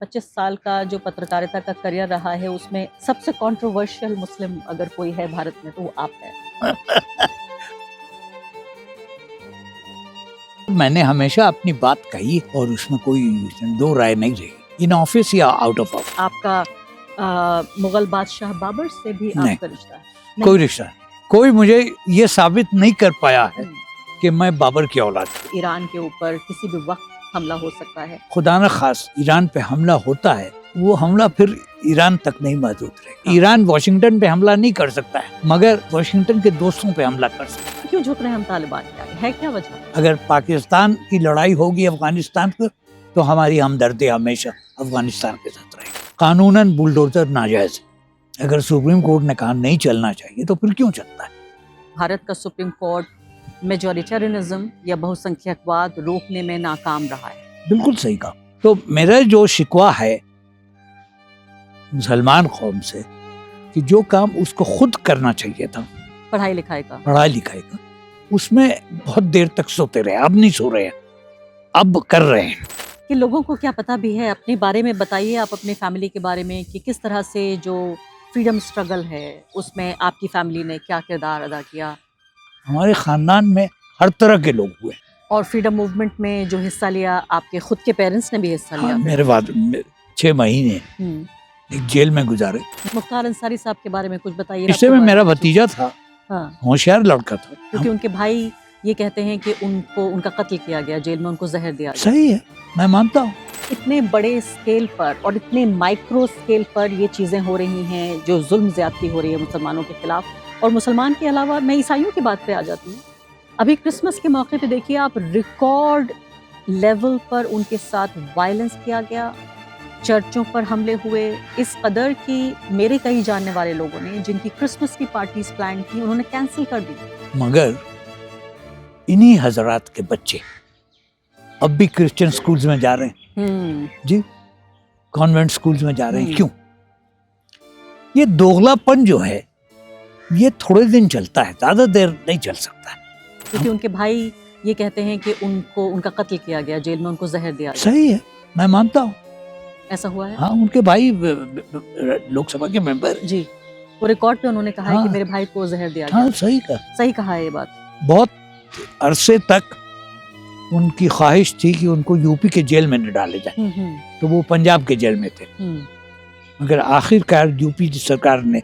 25 साल का जो पत्रकारिता का करियर रहा है उसमें सबसे कंट्रोवर्शियल मुस्लिम अगर कोई है भारत में तो वो आप हैं। मैंने हमेशा अपनी बात कही और उसमें कोई दो राय नहीं रही, इन ऑफिस या आउट ऑफ ऑफिस। आपका मुगल बादशाह बाबर से भी नहीं। आपका रिश्ता है? कोई रिश्ता नहीं। कोई मुझे ये साबित नहीं कर पाया है हम्म। कि मैं बाबर की औलाद हूँ। ईरान के ऊपर किसी भी वक्त हमला हो सकता है। खुदा न खास ईरान पे हमला होता है, वो हमला फिर ईरान तक नहीं महदूद रहे। हाँ। ईरान वॉशिंगटन पे हमला नहीं कर सकता है, मगर वॉशिंगटन के दोस्तों पे हमला कर सकता है। क्यों झुक रहे हैं हम तालिबान के आगे? है क्या वजह? अगर पाकिस्तान की लड़ाई होगी अफगानिस्तान को, तो हमारी हमदर्दी हमेशा अफगानिस्तान के साथ रहेगी। कानूनन बुलडोजर नाजायज है। अगर सुप्रीम कोर्ट ने कहा नहीं चलना चाहिए तो फिर क्यों चलता है? भारत का सुप्रीम कोर्ट मेजॉरिटेरियनिज्म या बहुसंख्यकवाद रोकने में नाकाम रहा है। बिल्कुल सही कहा। तो मेरा जो शिकवा है मुसलमान कौम से कि जो काम उसको खुद करना चाहिए था, पढ़ाई लिखाई का, पढ़ाई लिखाई का, उसमें बहुत देर तक सोते रहे। अब नहीं सो रहे हैं, अब कर रहे हैं। कि लोगों को क्या पता भी है? अपने बारे में बताइए, आप अपने फैमिली के बारे में कि किस तरह से जो फ्रीडम स्ट्रगल है उसमें आपकी फैमिली ने क्या किरदार अदा किया। हमारे खानदान में हर तरह के लोग हुए। और फ्रीडम मूवमेंट में जो हिस्सा लिया, आपके खुद के पेरेंट्स ने भी हिस्सा लिया। हाँ, मेरे बाद 6 महीने हम्म। एक जेल में गुजारे। मुख्तार अंसारी साहब के बारे में कुछ बताइए। इससे में मेरा भतीजा था, हाँ, होशियार लड़का था। क्योंकि उनके भाई ये कहते हैं कि उनका कत्ल किया गया, जेल में उनको जहर दिया गया। सही है, मैं मानता हूँ। इतने बड़े स्केल पर और इतने माइक्रो स्केल पर ये चीज़ें हो रही हैं, जो जुल्म ज्यादती हो रही है मुसलमानों के खिलाफ। और मुसलमान के अलावा मैं ईसाइयों की बात पे आ जाती हूँ। अभी क्रिसमस के मौके पे देखिए आप, रिकॉर्ड लेवल पर उनके साथ वायलेंस किया गया, चर्चों पर हमले हुए। इस कदर की मेरे कई जानने वाले लोगों ने जिनकी क्रिसमस की पार्टीज प्लान की, उन्होंने कैंसिल कर दी। मगर इन्हीं हजरात के बच्चे अब भी क्रिश्चियन स्कूल्स में जा रहे हैं जी, कॉन्वेंट स्कूल्स में जा रहे हैं। क्यों? ये दोगलापन जो है ये थोड़े दिन चलता है, ज्यादा देर नहीं चल सकता है। क्योंकि उनके भाई ये कहते हैं कि उनका कत्ल किया गया, जेल में उनको जहर दिया गया। सही है, मैं मानता हूँ। ऐसा हुआ है? हाँ, उनके भाई लोकसभा के मेंबर जी, वो रिकॉर्ड पे उन्होंने कहा है हाँ। कि मेरे भाई को जहर दिया हाँ, गया। सही कहा है ये बात। बहुत अरसे तक उनकी ख्वाहिश थी कि उनको यूपी के जेल में न डाले जाए, तो वो पंजाब के जेल में थे। मगर आखिरकार यूपी सरकार ने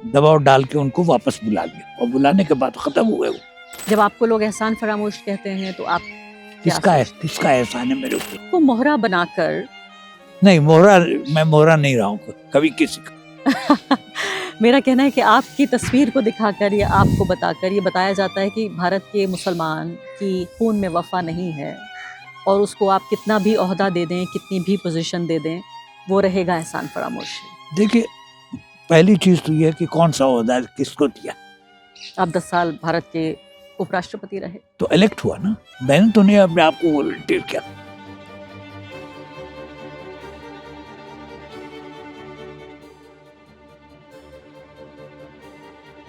दबाव डाल के उनको वापस बुला लिया, और बुलाने के बाद खत्म हुए वो। जब आपको लोग एहसान फरामोश कहते हैं तो आप किसका एहसान है मेरे ऊपर? को मोहरा बनाकर? नहीं, मैं मोहरा नहीं रहा हूँ कभी किसी का। मेरा कहना है कि आपकी तस्वीर को दिखाकर या आपको बताकर ये बताया जाता है कि भारत के मुसलमान की खून में वफा नहीं है, और उसको आप कितना भी ओहदा दे दें, कितनी भी पोजीशन दे दें, वो रहेगा एहसान फरामोश। देखिए, पहली चीज तो ये है कि कौन सा ओहदा किसको दिया। आप 10 साल भारत के उपराष्ट्रपति रहे, तो इलेक्ट हुआ ना, मैंने तो नहीं अपने आप को वॉलंटियर किया।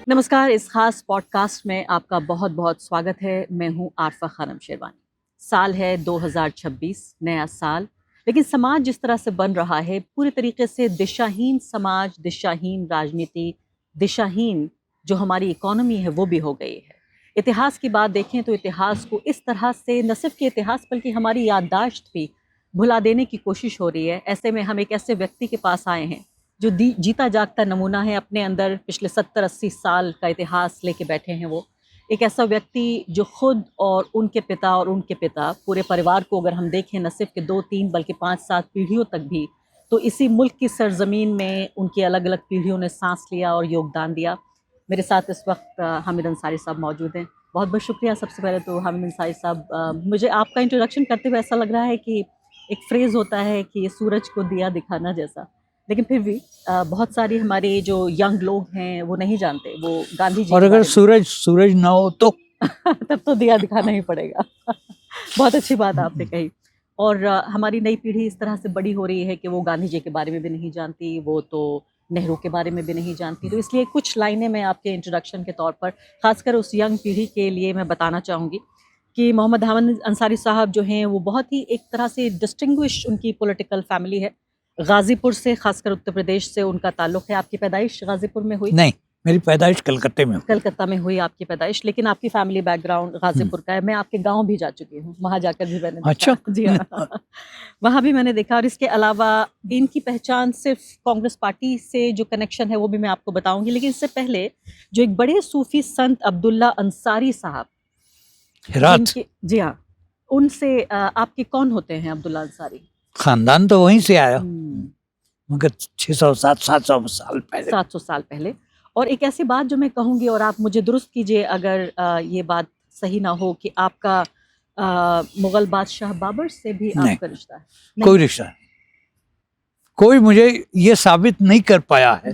नमस्कार, इस खास पॉडकास्ट में आपका बहुत बहुत स्वागत है। मैं हूं आरफा खानम शेरवानी। साल है 2026, नया साल, लेकिन समाज जिस तरह से बन रहा है, पूरी तरीके से दिशाहीन समाज, दिशाहीन राजनीति, दिशाहीन जो हमारी इकोनॉमी है वो भी हो गई है। इतिहास की बात देखें तो इतिहास को इस तरह से, न सिर्फ कि इतिहास बल्कि हमारी याददाश्त भी भुला देने की कोशिश हो रही है। ऐसे में हम एक ऐसे व्यक्ति के पास आए हैं जो जीता जागता नमूना है, अपने अंदर पिछले 70-80 साल का इतिहास लेके बैठे हैं। वो एक ऐसा व्यक्ति जो खुद और उनके पिता पूरे परिवार को अगर हम देखें, न सिर्फ कि 2-3 बल्कि 5-7 पीढ़ियों तक भी, तो इसी मुल्क की सरजमीन में उनकी अलग अलग पीढ़ियों ने सांस लिया और योगदान दिया। मेरे साथ इस वक्त हामिद अंसारी साहब मौजूद हैं। बहुत बहुत शुक्रिया। सबसे पहले तो हामिद अंसारी साहब, मुझे आपका इंट्रोडक्शन करते हुए ऐसा लग रहा है कि एक फ्रेज़ होता है कि ये सूरज को दिया दिखाना जैसा, लेकिन फिर भी बहुत सारी हमारे जो यंग लोग हैं वो नहीं जानते वो गांधी जी। और अगर सूरज ना हो तो तब तो दिया दिखाना ही पड़ेगा। बहुत अच्छी बात आपने कही। और हमारी नई पीढ़ी इस तरह से बड़ी हो रही है कि वो गांधी जी के बारे में भी नहीं जानती, वो तो नेहरू के बारे में भी नहीं जानती। तो इसलिए कुछ लाइनें मैं आपके इंट्रोडक्शन के तौर पर खासकर उस यंग पीढ़ी के लिए मैं बताना चाहूँगी कि मोहम्मद हामिद अंसारी साहब जो हैं वो बहुत ही एक तरह से डिस्टिंग्विश उनकी पॉलिटिकल फैमिली है। गाज़ीपुर से, खासकर उत्तर प्रदेश से उनका ताल्लुक़ है। आपकी पैदाइश गाज़ीपुर में हुई? नहीं, मेरी पैदाइश कलकत्ते में हुई। कलकत्ता में हुई आपकी पैदाइश, लेकिन आपकी फैमिली बैकग्राउंड गाज़ीपुर का है। मैं आपके गाँव भी जा चुकी हूँ, वहाँ जाकर भी मैंने देखा। अच्छा। जी हाँ, वहाँ भी मैंने देखा। और इसके अलावा इनकी पहचान सिर्फ कांग्रेस पार्टी से जो कनेक्शन है वो भी मैं आपको बताऊंगी, लेकिन इससे पहले जो एक बड़े सूफी संत अब्दुल्ला अंसारी साहब, हेरात। जी हाँ, उनसे आपके कौन होते हैं अब्दुल्ला अंसारी? खानदान तो वहीं से आया, मगर 600-700 साल पहले। 700 साल पहले। और एक ऐसी बात जो मैं कहूँगी, और आप मुझे दुरुस्त कीजिए अगर ये बात सही ना हो, कि आपका मुगल बादशाह बाबर से भी आपका रिश्ता है? कोई रिश्ता नहीं। कोई मुझे ये साबित नहीं कर पाया है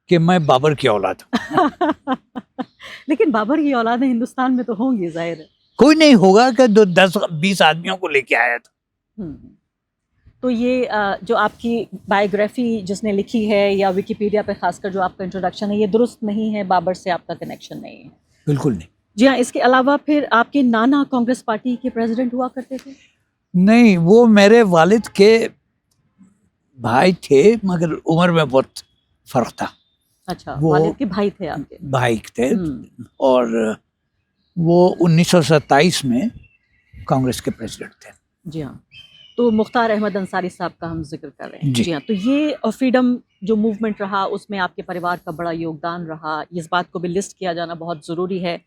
कि मैं बाबर की औलाद हूँ। लेकिन बाबर की औलादें हिंदुस्तान में तो होंगी, जाहिर है। कोई नहीं होगा कि 10-20 आदमियों को लेके आया था। तो ये जो आपकी बायोग्राफी जिसने लिखी है, या विकिपीडिया पे खासकर जो आपका इंट्रोडक्शन है, ये दुरुस्त नहीं है, बाबर से आपका कनेक्शन नहीं है? बिल्कुल नहीं। जी हाँ। इसके अलावा फिर आपके नाना कांग्रेस पार्टी के प्रेसिडेंट हुआ करते थे? नहीं, वो मेरे वालिद के भाई थे, मगर उम्र में बहुत फर्क था। अच्छा, वालिद के भाई थे आपके? भाई थे, और वो 1927 में कांग्रेस के प्रेसिडेंट थे। जी हाँ। तो मुख्तार अहमद अंसारी साहब का हम जिक्र कर रहे हैं। जी हाँ। तो ये फ्रीडम जो मूवमेंट रहा, उसमें आपके परिवार का बड़ा योगदान रहा, इस बात को भी लिस्ट किया जाना बहुत ज़रूरी है।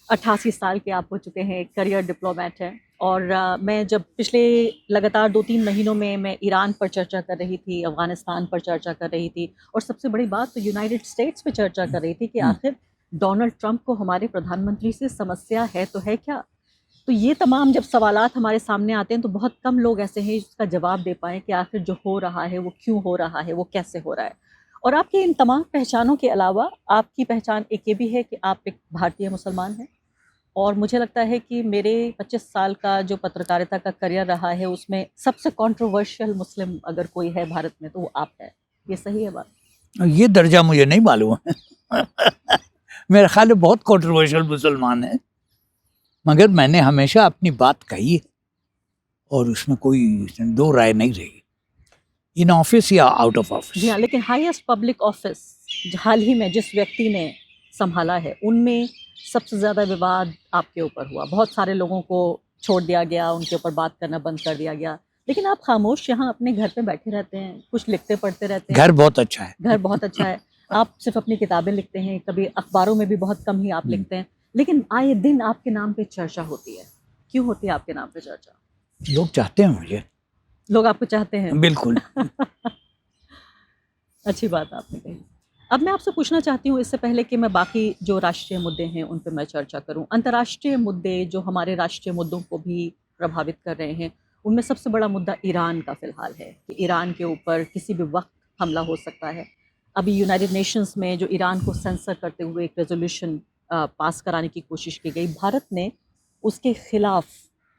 88 साल के आप हो चुके हैं, करियर डिप्लोमेट हैं। और मैं जब पिछले लगातार 2-3 महीनों में मैं ईरान पर चर्चा कर रही थी, अफ़गानिस्तान पर चर्चा कर रही थी, और सबसे बड़ी बात तो यूनाइटेड स्टेट्स पे चर्चा कर रही थी कि आखिर डोनाल्ड ट्रंप को हमारे प्रधानमंत्री से समस्या है तो है क्या? तो ये तमाम जब सवालात हमारे सामने आते हैं तो बहुत कम लोग ऐसे हैं जिसका जवाब दे पाएँ कि आखिर जो हो रहा है वो क्यों हो रहा है, वो कैसे हो रहा है। और आपकी इन तमाम पहचानों के अलावा आपकी पहचान एक ये भी है कि आप एक भारतीय मुसलमान हैं। और मुझे लगता है कि मेरे 25 साल का जो पत्रकारिता का करियर रहा है, उसमें सबसे कंट्रोवर्शियल मुस्लिम अगर कोई है भारत में तो वो आप है। ये सही है बात? ये दर्जा मुझे नहीं मालूम है। मेरे ख्याल में बहुत कंट्रोवर्शियल मुसलमान है, मगर मैंने हमेशा अपनी बात कही है और उसमें कोई दो राय नहीं रही, इन ऑफिस या आउट ऑफ ऑफिस। जी हाँ, लेकिन हाईएस्ट पब्लिक ऑफिस हाल ही में जिस व्यक्ति ने संभाला है, उनमें सबसे ज़्यादा विवाद आपके ऊपर हुआ। बहुत सारे लोगों को छोड़ दिया गया, उनके ऊपर बात करना बंद कर दिया गया, लेकिन आप खामोश यहाँ अपने घर पे बैठे रहते हैं, कुछ लिखते पढ़ते रहते हैं। घर बहुत अच्छा है। घर बहुत अच्छा है। आप सिर्फ अपनी किताबें लिखते हैं, कभी अखबारों में भी बहुत कम ही आप लिखते हैं, लेकिन आए दिन आपके नाम पे चर्चा होती है। क्यों होती है आपके नाम पे चर्चा? लोग चाहते हैं मुझे। लोग आपको चाहते हैं? बिल्कुल। अच्छी बात आपने कही। अब मैं आपसे पूछना चाहती हूँ, इससे पहले कि मैं बाकी जो राष्ट्रीय मुद्दे हैं उन पे मैं चर्चा करूँ, अंतर्राष्ट्रीय मुद्दे जो हमारे राष्ट्रीय मुद्दों को भी प्रभावित कर रहे हैं, उनमें सबसे बड़ा मुद्दा ईरान का फ़िलहाल है कि ईरान के ऊपर किसी भी वक्त हमला हो सकता है। अभी यूनाइटेड नेशंस में जो ईरान को सेंसर करते हुए एक रेजोल्यूशन पास कराने की कोशिश की गई, भारत ने उसके खिलाफ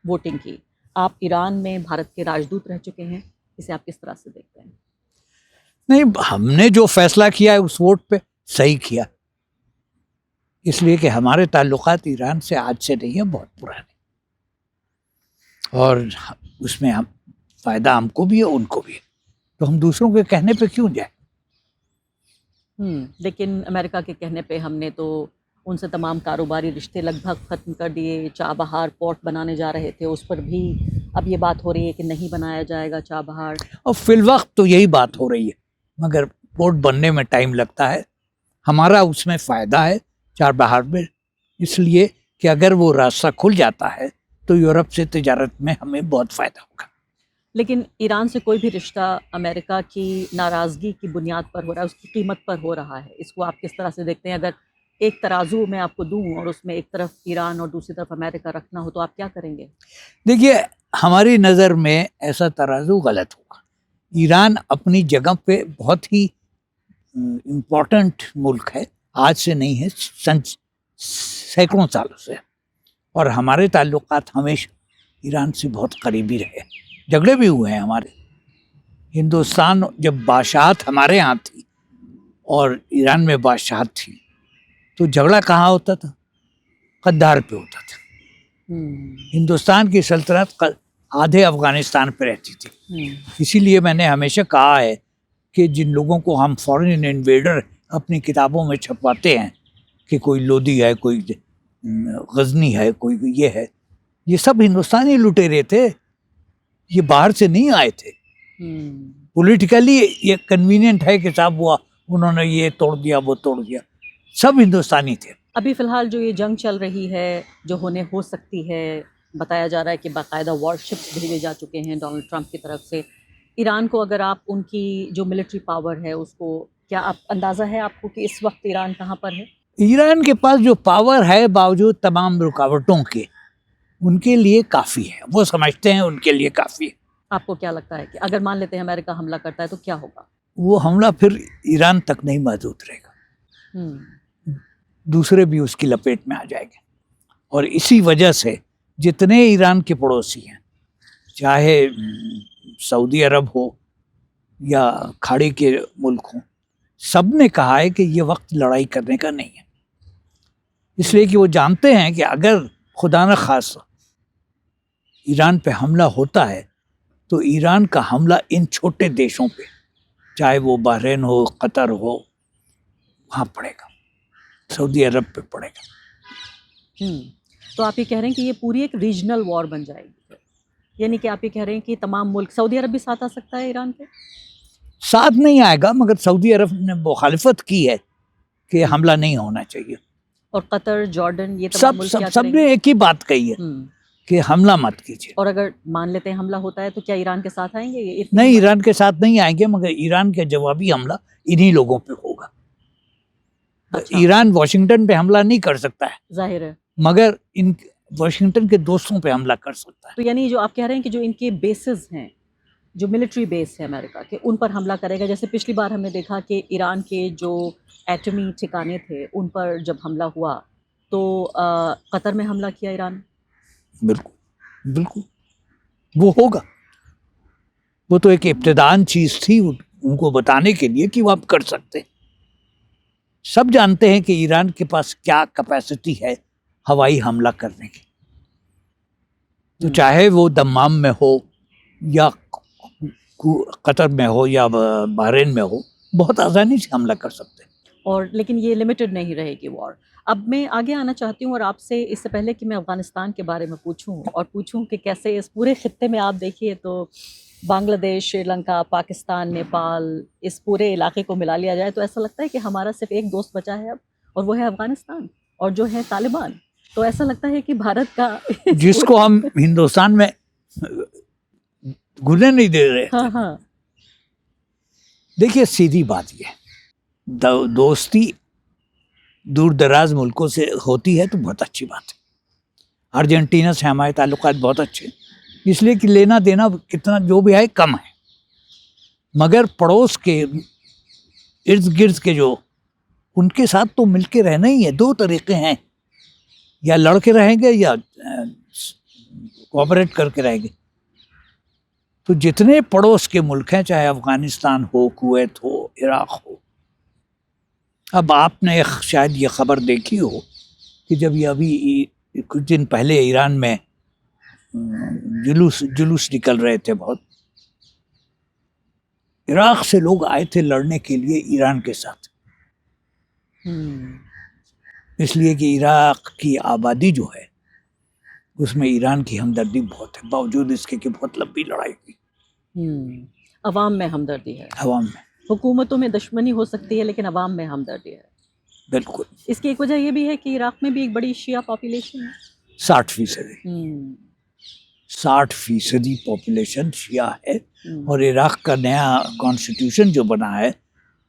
वोटिंग की। आप ईरान में भारत के राजदूत रह चुके हैं, इसे आप किस तरह से देखते हैं? नहीं, हमने जो फैसला किया है उस वोट पे सही किया, इसलिए कि हमारे ताल्लुकात ईरान से आज से नहीं है, बहुत पुराने, और उसमें हम फायदा हमको भी है उनको भी है, तो हम दूसरों के कहने पे क्यों जाए। लेकिन अमेरिका के कहने पे हमने तो उनसे तमाम कारोबारी रिश्ते लगभग ख़त्म कर दिए। चाबहार पोर्ट बनाने जा रहे थे, उस पर भी अब ये बात हो रही है कि नहीं बनाया जाएगा चाबहार। और फिलवक्त तो यही बात हो रही है, मगर पोर्ट बनने में टाइम लगता है। हमारा उसमें फ़ायदा है चाबहार में, इसलिए कि अगर वो रास्ता खुल जाता है तो यूरोप से तिजारत में हमें बहुत फ़ायदा होगा। लेकिन ईरान से कोई भी रिश्ता अमेरिका की नाराज़गी की बुनियाद पर हो रहा है, उसकी कीमत पर हो रहा है। इसको आप किस तरह से देखते हैं? अगर एक तराजू मैं आपको दूं और उसमें एक तरफ ईरान और दूसरी तरफ अमेरिका रखना हो, तो आप क्या करेंगे? देखिए, हमारी नज़र में ऐसा तराजू गलत होगा। ईरान अपनी जगह पे बहुत ही इम्पोर्टेंट मुल्क है, आज से नहीं है, सैकड़ों सालों से, और हमारे ताल्लुकात हमेशा ईरान से बहुत करीबी रहे। झगड़े भी हुए हैं हमारे। हिंदुस्तान जब बादशाहत हमारे यहाँ थी और ईरान में बादशाहत थी, तो झगड़ा कहाँ होता था? कद्दार पे होता था। हिंदुस्तान की सल्तनत आधे अफगानिस्तान पे रहती थी। इसीलिए मैंने हमेशा कहा है कि जिन लोगों को हम फॉरेन इन्वेडर अपनी किताबों में छपवाते हैं कि कोई लोदी है, कोई गजनी है, कोई ये है, ये सब हिंदुस्तानी लुटेरे थे, ये बाहर से नहीं आए थे। पॉलिटिकली ये कन्वीनियंट है कि साहब हुआ उन्होंने ये तोड़ दिया, वो तोड़ दिया, सब हिंदुस्तानी थे। अभी फिलहाल जो ये जंग चल रही है, जो होने हो सकती है, बताया जा रहा है कि बाकायदा वॉरशिप्स भेजे जा चुके हैं डोनाल्ड ट्रंप की तरफ से ईरान को। अगर आप उनकी जो मिलिट्री पावर है उसको, क्या आप अंदाज़ा है आपको कि इस वक्त ईरान कहाँ पर है? ईरान के पास जो पावर है बावजूद तमाम रुकावटों के, उनके लिए काफ़ी है, वो समझते हैं उनके लिए काफ़ी है। आपको क्या लगता है कि अगर मान लेते हैं अमेरिका हमला करता है तो क्या होगा? वो हमला फिर ईरान तक नहीं महदूद रहेगा, दूसरे भी उसकी लपेट में आ जाएंगे। और इसी वजह से जितने ईरान के पड़ोसी हैं, चाहे सऊदी अरब हो या खाड़ी के मुल्क हों, सब ने कहा है कि ये वक्त लड़ाई करने का नहीं है। इसलिए कि वो जानते हैं कि अगर खुदा न खासा ईरान पे हमला होता है तो ईरान का हमला इन छोटे देशों पे, चाहे वो बहरीन हो, कतर हो, वहाँ पड़ेगा, सऊदी अरब पे पड़ेगा। तो आप ये कह रहे हैं कि ये पूरी एक रीजनल वॉर बन जाएगी, यानी कि आप ये कह रहे हैं कि तमाम मुल्क, सऊदी अरब भी साथ आ सकता है ईरान के? साथ नहीं आएगा, मगर सऊदी अरब ने मुखालिफत की है कि हमला नहीं होना चाहिए। और कतर, जॉर्डन, ये तमाम मुल्क क्या सब ने एक ही बात कही है कि हमला मत कीजिए। और अगर मान लेते हैं हमला होता है तो क्या ईरान के साथ आएंगे? नहीं, ईरान के साथ नहीं आएंगे, मगर ईरान के जवाबी हमला इन्हीं लोगों पे होगा। अच्छा। ईरान वाशिंगटन पे हमला नहीं कर सकता है, जाहिर है, मगर इन वाशिंगटन के दोस्तों पे हमला कर सकता है। तो यानी जो आप कह रहे हैं कि जो इनके बेसिस हैं, जो मिलिट्री बेस है अमेरिका के, उन पर हमला करेगा। जैसे पिछली बार हमने देखा कि ईरान के जो एटमी ठिकाने थे उन पर जब हमला हुआ तो कतर में हमला किया ईरान। बिल्कुल बिल्कुल, वो होगा। वो तो एक इब्तिदान चीज थी उनको बताने के लिए कि वो आप कर सकते। सब जानते हैं कि ईरान के पास क्या कैपेसिटी है हवाई हमला करने की। तो चाहे वो दम्माम में हो या कतर में हो या बहरीन में हो, बहुत आसानी से हमला कर सकते हैं। और लेकिन ये लिमिटेड नहीं रहेगी वॉर। अब मैं आगे आना चाहती हूँ और आपसे, इससे पहले कि मैं अफ़गानिस्तान के बारे में पूछूं कि कैसे इस पूरे खित्ते में आप देखिए तो बांग्लादेश, श्रीलंका, पाकिस्तान, नेपाल, इस पूरे इलाके को मिला लिया जाए तो ऐसा लगता है कि हमारा सिर्फ एक दोस्त बचा है अब, और वो है अफ़गानिस्तान, और जो है तालिबान। तो ऐसा लगता है कि भारत का जिसको हम हिंदुस्तान में घुलने नहीं दे रहे। हाँ हाँ। देखिए, सीधी बात ये, दोस्ती दूर दराज मुल्कों से होती है तो बहुत अच्छी बात है। अर्जेंटीना से हमारे ताल्लुकात बहुत अच्छे, इसलिए कि लेना देना कितना जो भी है कम है, मगर पड़ोस के इर्द गिर्द के जो, उनके साथ तो मिलके रहना ही है। दो तरीके हैं, या लड़के रहेंगे या कोऑपरेट करके रहेंगे। तो जितने पड़ोस के मुल्क हैं, चाहे अफगानिस्तान हो, कुवैत हो, इराक हो। अब आपने शायद ये खबर देखी हो कि जब ये अभी कुछ दिन पहले ईरान में जुलूस निकल रहे थे बहुत, इराक से लोग आए थे लड़ने के लिए ईरान के साथ। इसलिए कि इराक की आबादी जो है उसमें ईरान की हमदर्दी बहुत है, बावजूद इसके कि बहुत लंबी लड़ाई हुई। अवाम में हमदर्दी है, अवाम में। हुकूमतों में दुश्मनी हो सकती है लेकिन अवाम में हमदर्दी है। बिल्कुल। इसकी एक वजह यह भी है कि इराक में भी एक बड़ी शिया पॉपुलेशन है, 60%। 60% पॉपुलेशन शिया है। और इराक का नया कॉन्स्टिट्यूशन जो बना है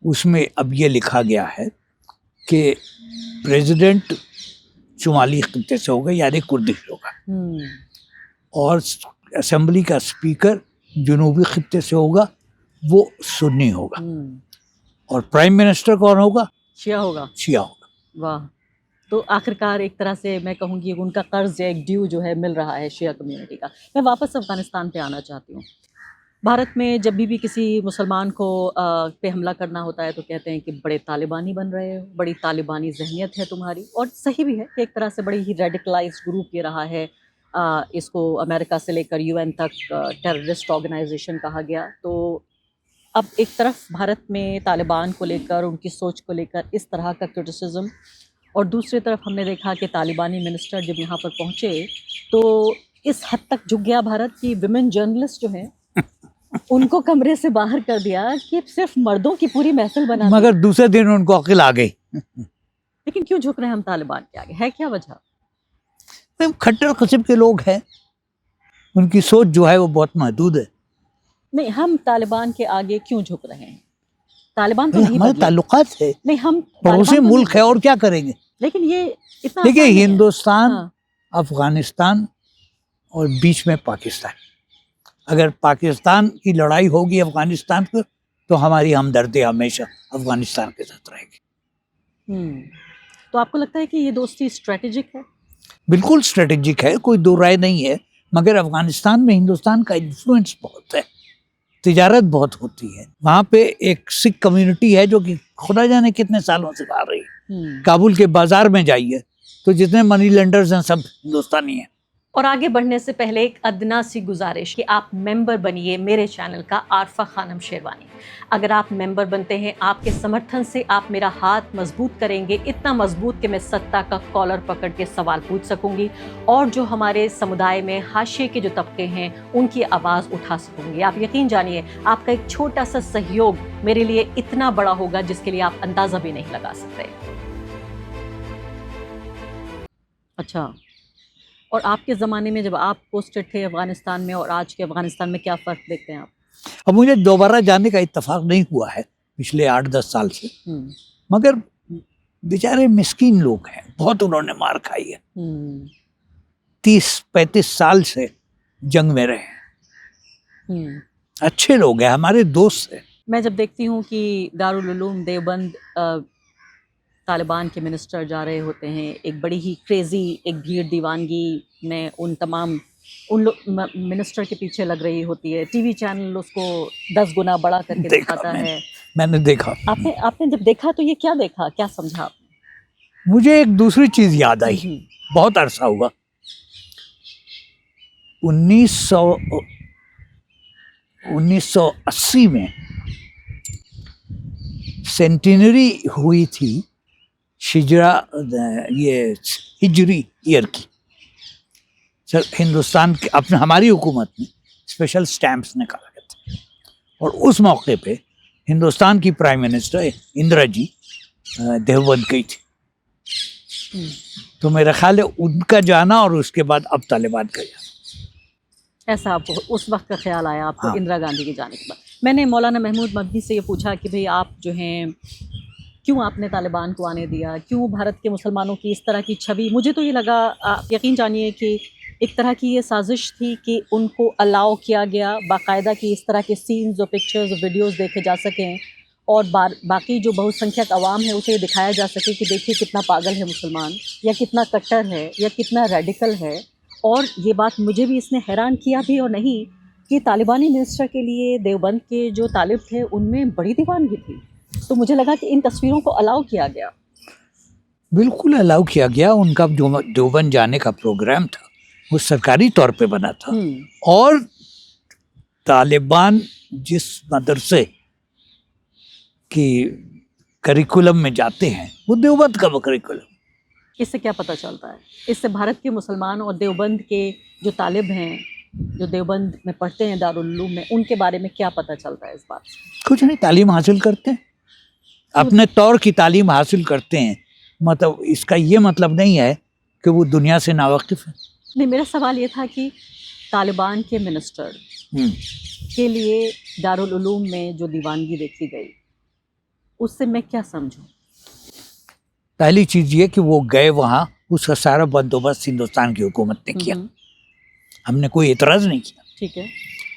उसमें अब ये लिखा गया है कि प्रेसिडेंट शुमाली खित्ते से होगा, यानी कुर्दिश होगा, और असेंबली का स्पीकर जनूबी खित्ते से होगा, वो सुन्नी होगा, और प्राइम मिनिस्टर कौन होगा? शिया होगा। वाह। तो आखिरकार एक तरह से मैं कहूँगी उनका कर्ज, एक ड्यू जो है मिल रहा है शिया कम्युनिटी का। मैं वापस अफगानिस्तान पे आना चाहती हूँ। भारत में जब भी किसी मुसलमान को पे हमला करना होता है तो कहते हैं कि बड़े तालिबानी बन रहे हो, बड़ी तालिबानी जहनियत है तुम्हारी। और सही भी है कि एक तरह से बड़ी ही रेडिकलाइज्ड ग्रुप ये रहा है इसको अमेरिका से लेकर यूएन तक टेररिस्ट ऑर्गेनाइजेशन कहा गया। तो अब एक तरफ भारत में तालिबान को लेकर, उनकी सोच को लेकर इस तरह का क्रिटिसिज्म, और दूसरी तरफ हमने देखा कि तालिबानी मिनिस्टर जब यहाँ पर पहुँचे तो इस हद तक झुक गया भारत कि विमेन जर्नलिस्ट जो हैं उनको कमरे से बाहर कर दिया कि सिर्फ मर्दों की पूरी महफिल बना दी। मगर दूसरे दिन उनको अक्ल आ गई। लेकिन क्यों झुक रहे हैं हम तालिबान के आगे, है क्या वजह? खट्टर किस्म के लोग हैं, उनकी सोच जो है वो बहुत महदूद है। नहीं, हम तालिबान के आगे क्यों झुक रहे हैं? तालिबान तो नहीं हमारे बदले। ताल्लुकात है, नहीं, हम पड़ोसी तालिबान तो मुल्क नहीं है, और क्या करेंगे? लेकिन ये इतना देखिए, आसान नहीं है। हिंदुस्तान, हाँ, अफगानिस्तान और बीच में पाकिस्तान। अगर पाकिस्तान की लड़ाई होगी अफगानिस्तान को, तो हमारी हमदर्दी हमेशा अफगानिस्तान के साथ रहेगी। तो आपको लगता है कि ये दोस्ती स्ट्रेटेजिक है? बिल्कुल स्ट्रेटेजिक है, कोई दो राय नहीं है। मगर अफगानिस्तान में हिंदुस्तान का इन्फ्लुएंस बहुत है, तिजारत बहुत होती है। वहाँ पे एक सिख कम्युनिटी है जो कि खुदा जाने कितने सालों से आ रही है। काबुल के बाजार में जाइए तो जितने मनी लेंडर्स हैं सब हिंदुस्तानी हैं। और आगे बढ़ने से पहले एक अदना सी गुजारिश कि आप मेंबर बनिए मेरे चैनल का आरफा खानम शेरवानी। अगर आप मेंबर बनते हैं, आपके समर्थन से आप मेरा हाथ मजबूत करेंगे, इतना मजबूत कि मैं सत्ता का कॉलर पकड़ के सवाल पूछ सकूंगी और जो हमारे समुदाय में हाशिए के जो तबके हैं उनकी आवाज़ उठा सकूंगी। आप यकीन जानिए, आपका एक छोटा सा सहयोग मेरे लिए इतना बड़ा होगा जिसके लिए आप अंदाज़ा भी नहीं लगा सकते। अच्छा, और आपके ज़माने में जब आप पोस्टेड थे अफ़गानिस्तान में और आज के अफ़गानिस्तान में क्या फ़र्क देखते हैं आप? अब मुझे दोबारा जाने का इत्तेफाक नहीं हुआ है पिछले 8-10 साल से, मगर बेचारे मिस्कीन लोग हैं, बहुत उन्होंने मार खाई है। 30-35 साल से जंग में रहे हैं। अच्छे लोग हैं, हमारे दोस्त हैं। मैं जब देखती हूँ कि दारुल उलूम देवबंद तालिबान के मिनिस्टर जा रहे होते हैं, एक बड़ी ही क्रेजी, एक भीड़ दीवानगी में उन मिनिस्टर के पीछे लग रही होती है। टीवी चैनल उसको 10 गुना बड़ा करके दिखाता है। मैंने देखा। आपने जब देखा तो ये क्या देखा, क्या समझा आपने? मुझे एक दूसरी चीज याद आई, बहुत अरसा हुआ। 1980 में सेंटिनरी हुई थी हिजरी ईयर की। सर, हिंदुस्तान के अपने हमारी हुकूमत ने स्पेशल स्टैंप्स निकाले थे और उस मौके पे हिंदुस्तान की प्राइम मिनिस्टर इंदिरा जी देवबंद गई थी। तो मेरा ख्याल है उनका जाना और उसके बाद अब तालिबान का जाना। ऐसा आपको उस वक्त का ख्याल आया आपको? हाँ। इंदिरा गांधी के जाने के बाद मैंने मौलाना महमूद मदनी से ये पूछा कि भाई आप जो हैं, क्यों आपने तालिबान को आने दिया, क्यों भारत के मुसलमानों की इस तरह की छवि? मुझे तो ये लगा, आप यकीन जानिए कि एक तरह की ये साजिश थी कि उनको अलाउ किया गया बाकायदा कि इस तरह के सीन्स और पिक्चर्स और वीडियोस देखे जा सकें और बाकी जो बहुसंख्यक आवाम है उसे दिखाया जा सके कि देखिए कितना पागल है मुसलमान, या कितना कट्टर है, या कितना रेडिकल है। और ये बात मुझे भी इसने हैरान किया भी और नहीं कि तालिबानी मिनिस्टर के लिए देवबंद के जो तालिब थे उनमें बड़ी दीवानगी थी। तो मुझे लगा कि इन तस्वीरों को अलाउ किया गया। बिल्कुल अलाउ किया गया। उनका जो देवबंद जाने का प्रोग्राम था वो सरकारी तौर पे बना था और तालिबान जिस मदरसे की करिकुलम में जाते हैं वो देवबंद का करिकुलम। इससे क्या पता चलता है? इससे भारत के मुसलमान और देवबंद के जो तालिब हैं, जो देवबंद में पढ़ते हैं दारुल उलूम में, उनके बारे में क्या पता चलता है इस बात से? कुछ नहीं, तालीम हासिल करते हैं, अपने तौर की तालीम हासिल करते हैं। मतलब इसका ये मतलब नहीं है कि वो दुनिया से नावाकिफ है। नहीं, मेरा सवाल ये था कि तालिबान के मिनिस्टर के लिए दारुल उलूम में जो दीवानगी देखी गई उससे मैं क्या समझूं? पहली चीज ये कि वो गए वहाँ, उसका सारा बंदोबस्त हिंदुस्तान की हुकूमत ने किया, हमने कोई एतराज नहीं किया। ठीक है।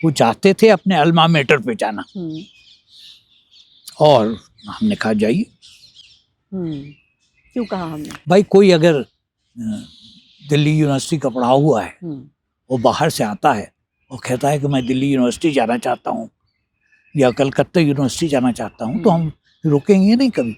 वो चाहते थे अपने अल्मा मेटर पे जाना और हमने कहा जाइए। क्यों कहा हमने? भाई कोई अगर दिल्ली यूनिवर्सिटी का पढ़ा हुआ है वो बाहर से आता है और कहता है कि मैं दिल्ली यूनिवर्सिटी जाना चाहता हूँ या कलकत्ता यूनिवर्सिटी जाना चाहता हूँ, तो हम रोकेंगे नहीं कभी।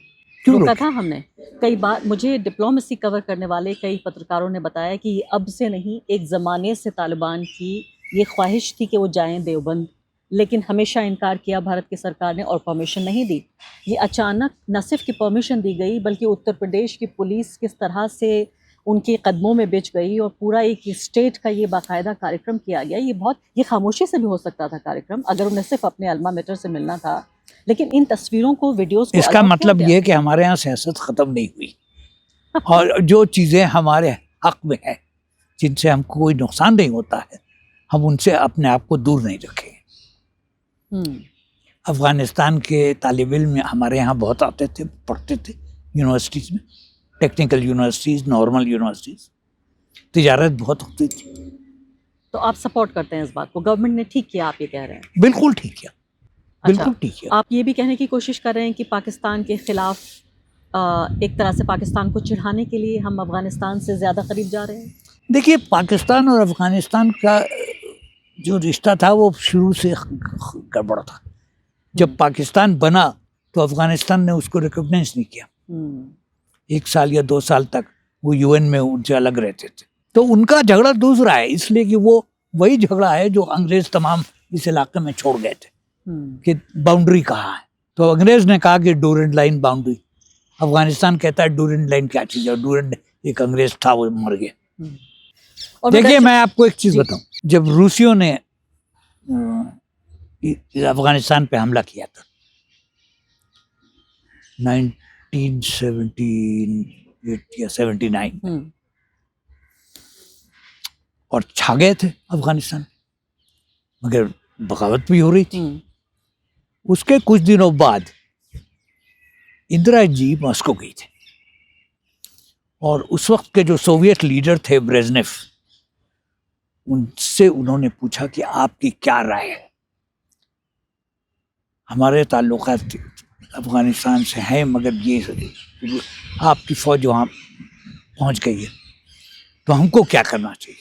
क्यों रोका रोके? था हमने कई बार। मुझे डिप्लोमेसी कवर करने वाले कई पत्रकारों ने बताया कि ये अब से नहीं, एक ज़माने से तालिबान की ये ख्वाहिश थी कि वो जाएं देवबंद, लेकिन हमेशा इनकार किया भारत की सरकार ने और परमिशन नहीं दी। ये अचानक न सिर्फ कि परमिशन दी गई, बल्कि उत्तर प्रदेश की पुलिस किस तरह से उनके कदमों में बिछ गई और पूरा एक स्टेट का ये बाकायदा कार्यक्रम किया गया। ये खामोशी से भी हो सकता था कार्यक्रम, अगर उन्हें सिर्फ अपने अल्मा मेटर से मिलना था, लेकिन इन तस्वीरों को, वीडियोस को इसका अलाउ मतलब किया ये कि हमारे यहाँ सियासत खत्म नहीं हुई और जो चीजें हमारे हक में है, जिनसे हमको कोई नुकसान नहीं होता है, हम उनसे अपने आप को दूर नहीं रखें। हम्म, अफगानिस्तान के तालिब इल्म हमारे यहाँ बहुत आते थे, पढ़ते थे यूनिवर्सिटीज़ में, टेक्निकल यूनिवर्सिटीज़, नॉर्मल यूनिवर्सिटीज़, तिजारत बहुत होती थी। तो आप सपोर्ट करते हैं इस बात को, गवर्नमेंट ने ठीक किया, आप ये कह रहे हैं? बिल्कुल ठीक किया, बिल्कुल अच्छा, ठीक किया। आप ये भी कहने की कोशिश कर रहे हैं कि पाकिस्तान के खिलाफ एक तरह से पाकिस्तान को चिढ़ाने के लिए हम अफगानिस्तान से ज़्यादा करीब जा रहे हैं? देखिए, पाकिस्तान और अफगानिस्तान का जो रिश्ता था वो शुरू से गड़बड़ था। जब पाकिस्तान बना तो अफगानिस्तान ने उसको रिकॉग्नाइज नहीं किया। 1 साल या 2 साल तक वो यूएन में उनसे अलग रहते थे। तो उनका झगड़ा दूसरा है, इसलिए कि वो वही झगड़ा है जो अंग्रेज तमाम इस इलाके में छोड़ गए थे कि बाउंड्री कहाँ है। तो अंग्रेज ने कहा कि डूरेंट लाइन बाउंड्री, अफगानिस्तान कहता है डूरेंट लाइन क्या चीज़ है, डूरेंट एक अंग्रेज था, वो मर गया। और देखिए, मैं आपको एक चीज़ बताऊं, जब रूसियों ने अफगानिस्तान पे हमला किया था 1978 या 79 और छा गए थे अफगानिस्तान, मगर बगावत भी हो रही थी। उसके कुछ दिनों बाद इंदिरा जी मॉस्को गई थी और उस वक्त के जो सोवियत लीडर थे ब्रेजनेव, उनसे उन्होंने पूछा कि आपकी क्या राय है, हमारे ताल्लुकात अफगानिस्तान से हैं, मगर ये आपकी फौज वहाँ पहुँच गई है, तो हमको क्या करना चाहिए।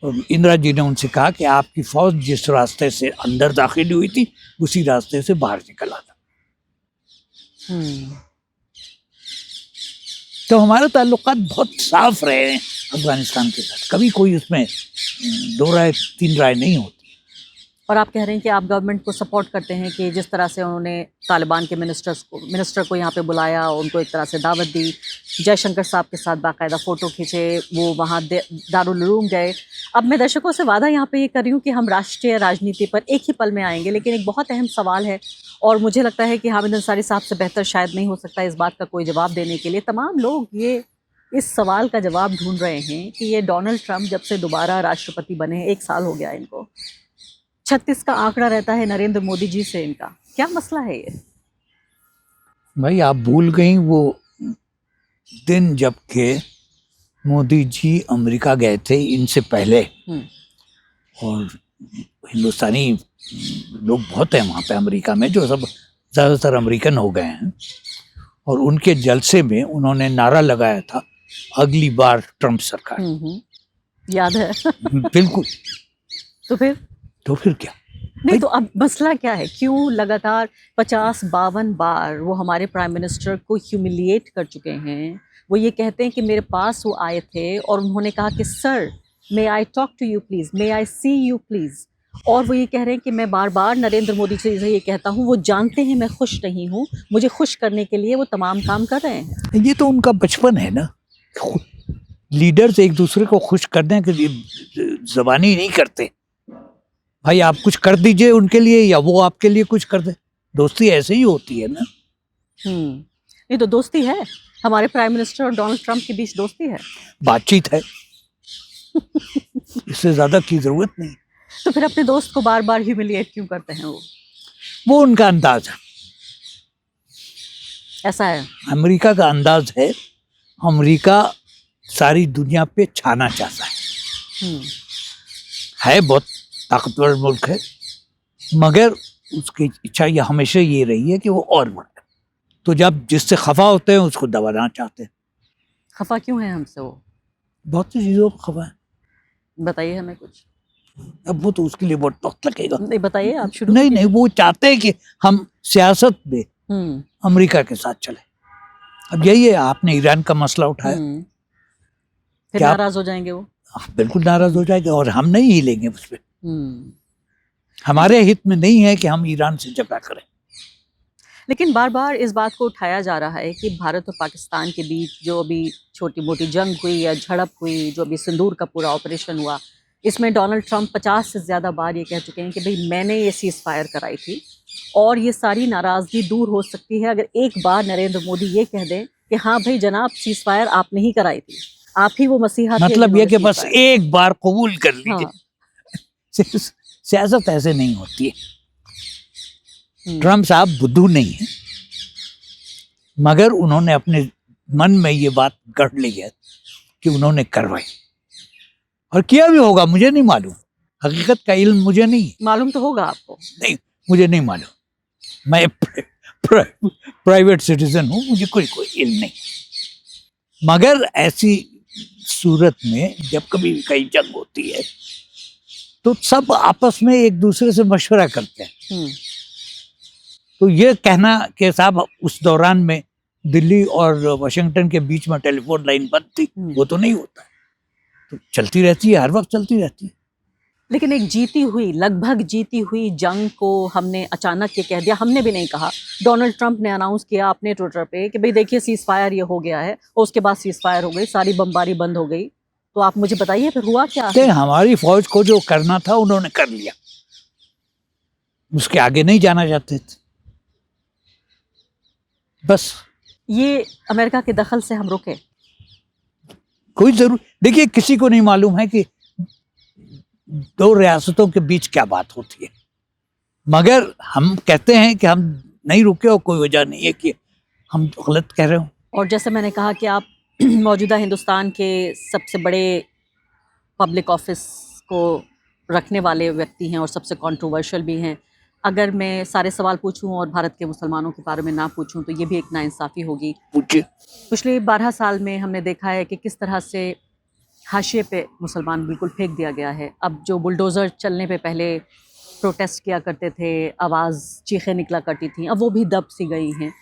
और इंदिरा जी ने उनसे कहा कि आपकी फौज जिस रास्ते से अंदर दाखिल हुई थी उसी रास्ते से बाहर निकल आता। तो हमारे ताल्लुकात बहुत साफ रहे हैं अफगानिस्तान के साथ, कभी कोई उसमें 2 राय 3 राय नहीं होती। और आप कह रहे हैं कि आप गवर्नमेंट को सपोर्ट करते हैं कि जिस तरह से उन्होंने तालिबान के मिनिस्टर को यहाँ पे बुलाया, उनको एक तरह से दावत दी, जयशंकर साहब के साथ बाकायदा फ़ोटो खींचे, वो वहाँ दारुल उलूम गए। अब मैं दर्शकों से वादा यहाँ पे ये कर रही हूँ कि हम राष्ट्रीय राजनीति पर एक ही पल में आएंगे, लेकिन एक बहुत अहम सवाल है और मुझे लगता है कि हामिद अंसारी साहब से बेहतर शायद नहीं हो सकता इस बात का कोई जवाब देने के लिए। तमाम लोग ये इस सवाल का जवाब ढूंढ रहे हैं कि ये डोनाल्ड ट्रंप जब से दोबारा राष्ट्रपति बने हैं, 1 साल हो गया इनको, 36 का आंकड़ा रहता है नरेंद्र मोदी जी से, इनका क्या मसला है ये? भाई, आप भूल गई वो दिन जबकि मोदी जी अमेरिका गए थे इनसे पहले, और हिंदुस्तानी लोग बहुत हैं वहाँ पे अमेरिका में, जो सब ज़्यादातर अमेरिकन हो गए हैं, और उनके जलसे में उन्होंने नारा लगाया था, अगली बार ट्रंप सरकार। याद है। बिल्कुल। तो फिर क्या? नहीं, तो अब मसला क्या है? क्यों लगातार 50-52 बार वो हमारे प्राइम मिनिस्टर को ह्यूमिलिएट कर चुके हैं? वो ये कहते हैं कि मेरे पास वो आए थे और उन्होंने कहा कि sir, may I talk to you please, may I see you please, और वो ये कह रहे हैं कि मैं बार बार नरेंद्र मोदी से ये कहता हूँ, वो जानते हैं मैं खुश नहीं हूँ, मुझे खुश करने के लिए वो तमाम काम कर रहे हैं। ये तो उनका बचपन है ना, लीडर्स एक दूसरे को खुश करने के लिए ज़बानी नहीं करते। भाई, आप कुछ कर दीजिए उनके लिए या वो आपके लिए कुछ कर दे, दोस्ती ऐसे ही होती है ना। नहीं तो दोस्ती है, हमारे प्राइम मिनिस्टर और डोनाल्ड ट्रंप के बीच दोस्ती है, बातचीत है, इससे ज्यादा की जरूरत नहीं। तो फिर अपने दोस्त को बार बार ह्यूमिलिएट क्यों करते हैं? वो उनका अंदाज है, ऐसा है अमेरिका का अंदाज है। अमेरिका सारी दुनिया पे छाना चाहता है बहुत ताकतवर मुल्क है, मगर उसकी इच्छा ये हमेशा ये रही है कि वो और बढ़े। तो जब जिससे खफा होते हैं उसको दबाना चाहते हैं। खफा क्यों है हमसे? वो बहुत सी चीजों को खफा है, बताइए हमें कुछ। अब वो तो उसके लिए बहुत वक्त लगेगा। नहीं, बताइए आप, शुरू नहीं, वो चाहते हैं कि हम सियासत में अमेरिका के साथ चले। अब यही है, आपने ईरान का मसला उठाया, फिर क्या नाराज हो जाएंगे वो? बिल्कुल नाराज हो जाएंगे और हम नहीं हिलेंगे उस पर। हम्म। हमारे हित में नहीं है कि हम ईरान से झगड़ा करें। लेकिन बार बार इस बात को उठाया जा रहा है कि भारत और पाकिस्तान के बीच जो अभी छोटी मोटी जंग हुई या झड़प हुई, जो अभी सिंदूर का पूरा ऑपरेशन हुआ, इसमें डोनाल्ड ट्रंप 50 से ज़्यादा बार ये कह चुके हैं कि भाई मैंने ये सीज़ फायर कराई थी और ये सारी नाराज़गी दूर हो सकती है अगर एक बार नरेंद्र मोदी ये कह दें कि हाँ भाई जनाब, सीज़ फायर आपने ही कराई थी, आप ही वो मसीहा थे मतलब ये जिन्होंने कि बस ceasefire- एक बार कबूल कर लीजिए। हाँ। सियासत ऐसे नहीं होती है। हम्म। ट्रम्प साहब बुद्धू नहीं है, मगर उन्होंने अपने मन में ये बात गढ़ ली है कि उन्होंने करवाई, और किया भी होगा, मुझे नहीं मालूम, हकीकत का इल्म मुझे नहीं है। मालूम तो होगा आपको। नहीं, मुझे नहीं मालूम, मैं प्राइवेट सिटीजन हूँ, मुझे कोई इल्म नहीं। मगर ऐसी सूरत में जब कभी भी कहीं जंग होती है तो सब आपस में एक दूसरे से मशवरा करते हैं। तो ये कहना कि साहब उस दौरान में दिल्ली और वाशिंगटन के बीच में टेलीफोन लाइन बंद थी, वो तो नहीं होता है। तो चलती रहती है, हर वक्त चलती रहती है। लेकिन एक जीती हुई, लगभग जीती हुई जंग को हमने अचानक ये कह दिया, हमने भी नहीं कहा, डोनाल्ड ट्रंप ने अनाउंस किया अपने ट्विटर पे कि भाई देखिए सीज फायर ये हो गया है, और उसके बाद सीज फायर हो गई, सारी बमबारी बंद हो गई। तो आप मुझे बताइए फिर हुआ क्या? हमारी फौज को जो करना था उन्होंने कर लिया, उसके आगे नहीं जाना चाहते थे, बस। ये अमेरिका के दखल से हम रुके? कोई जरूर, देखिए किसी को नहीं मालूम है कि दो रियासतों के बीच क्या बात होती है, मगर हम कहते हैं कि हम नहीं रुके और कोई वजह नहीं है कि हम गलत कह रहे हो। और जैसे मैंने कहा कि आप मौजूदा हिंदुस्तान के सबसे बड़े पब्लिक ऑफिस को रखने वाले व्यक्ति हैं और सबसे कंट्रोवर्शियल भी हैं। अगर मैं सारे सवाल पूछूं और भारत के मुसलमानों के बारे में ना पूछूं तो ये भी एक नाइंसाफ़ी होगी। पूछिए। पिछले 12 साल में हमने देखा है कि किस तरह से हाशिए पे मुसलमान बिल्कुल फेंक दिया गया है। अब जो बुलडोज़र चलने पे पहले प्रोटेस्ट किया करते थे, आवाज़ चीखें निकला करती थी, अब वो भी दब सी गई हैं।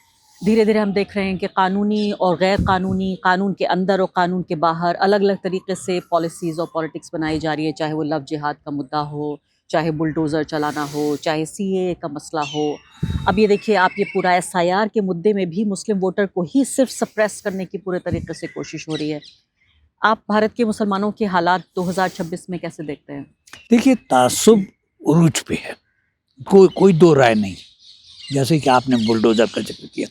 धीरे धीरे हम देख रहे हैं कि कानूनी और गैर कानूनी, कानून के अंदर और कानून के बाहर अलग अलग तरीके से पॉलिसीज़ और पॉलिटिक्स बनाई जा रही है, चाहे वो लव जिहाद का मुद्दा हो, चाहे बुलडोज़र चलाना हो, चाहे CAA का मसला हो। अब ये देखिए, आप ये पूरा SIR के मुद्दे में भी मुस्लिम वोटर को ही सिर्फ सप्रेस करने की पूरे तरीके से कोशिश हो रही है। आप भारत के मुसलमानों के हालात 2026 में कैसे देखते हैं? देखिए, तासुब उरूज पे है, कोई दो राय नहीं। जैसे कि आपने बुलडोजर का जिक्र किया,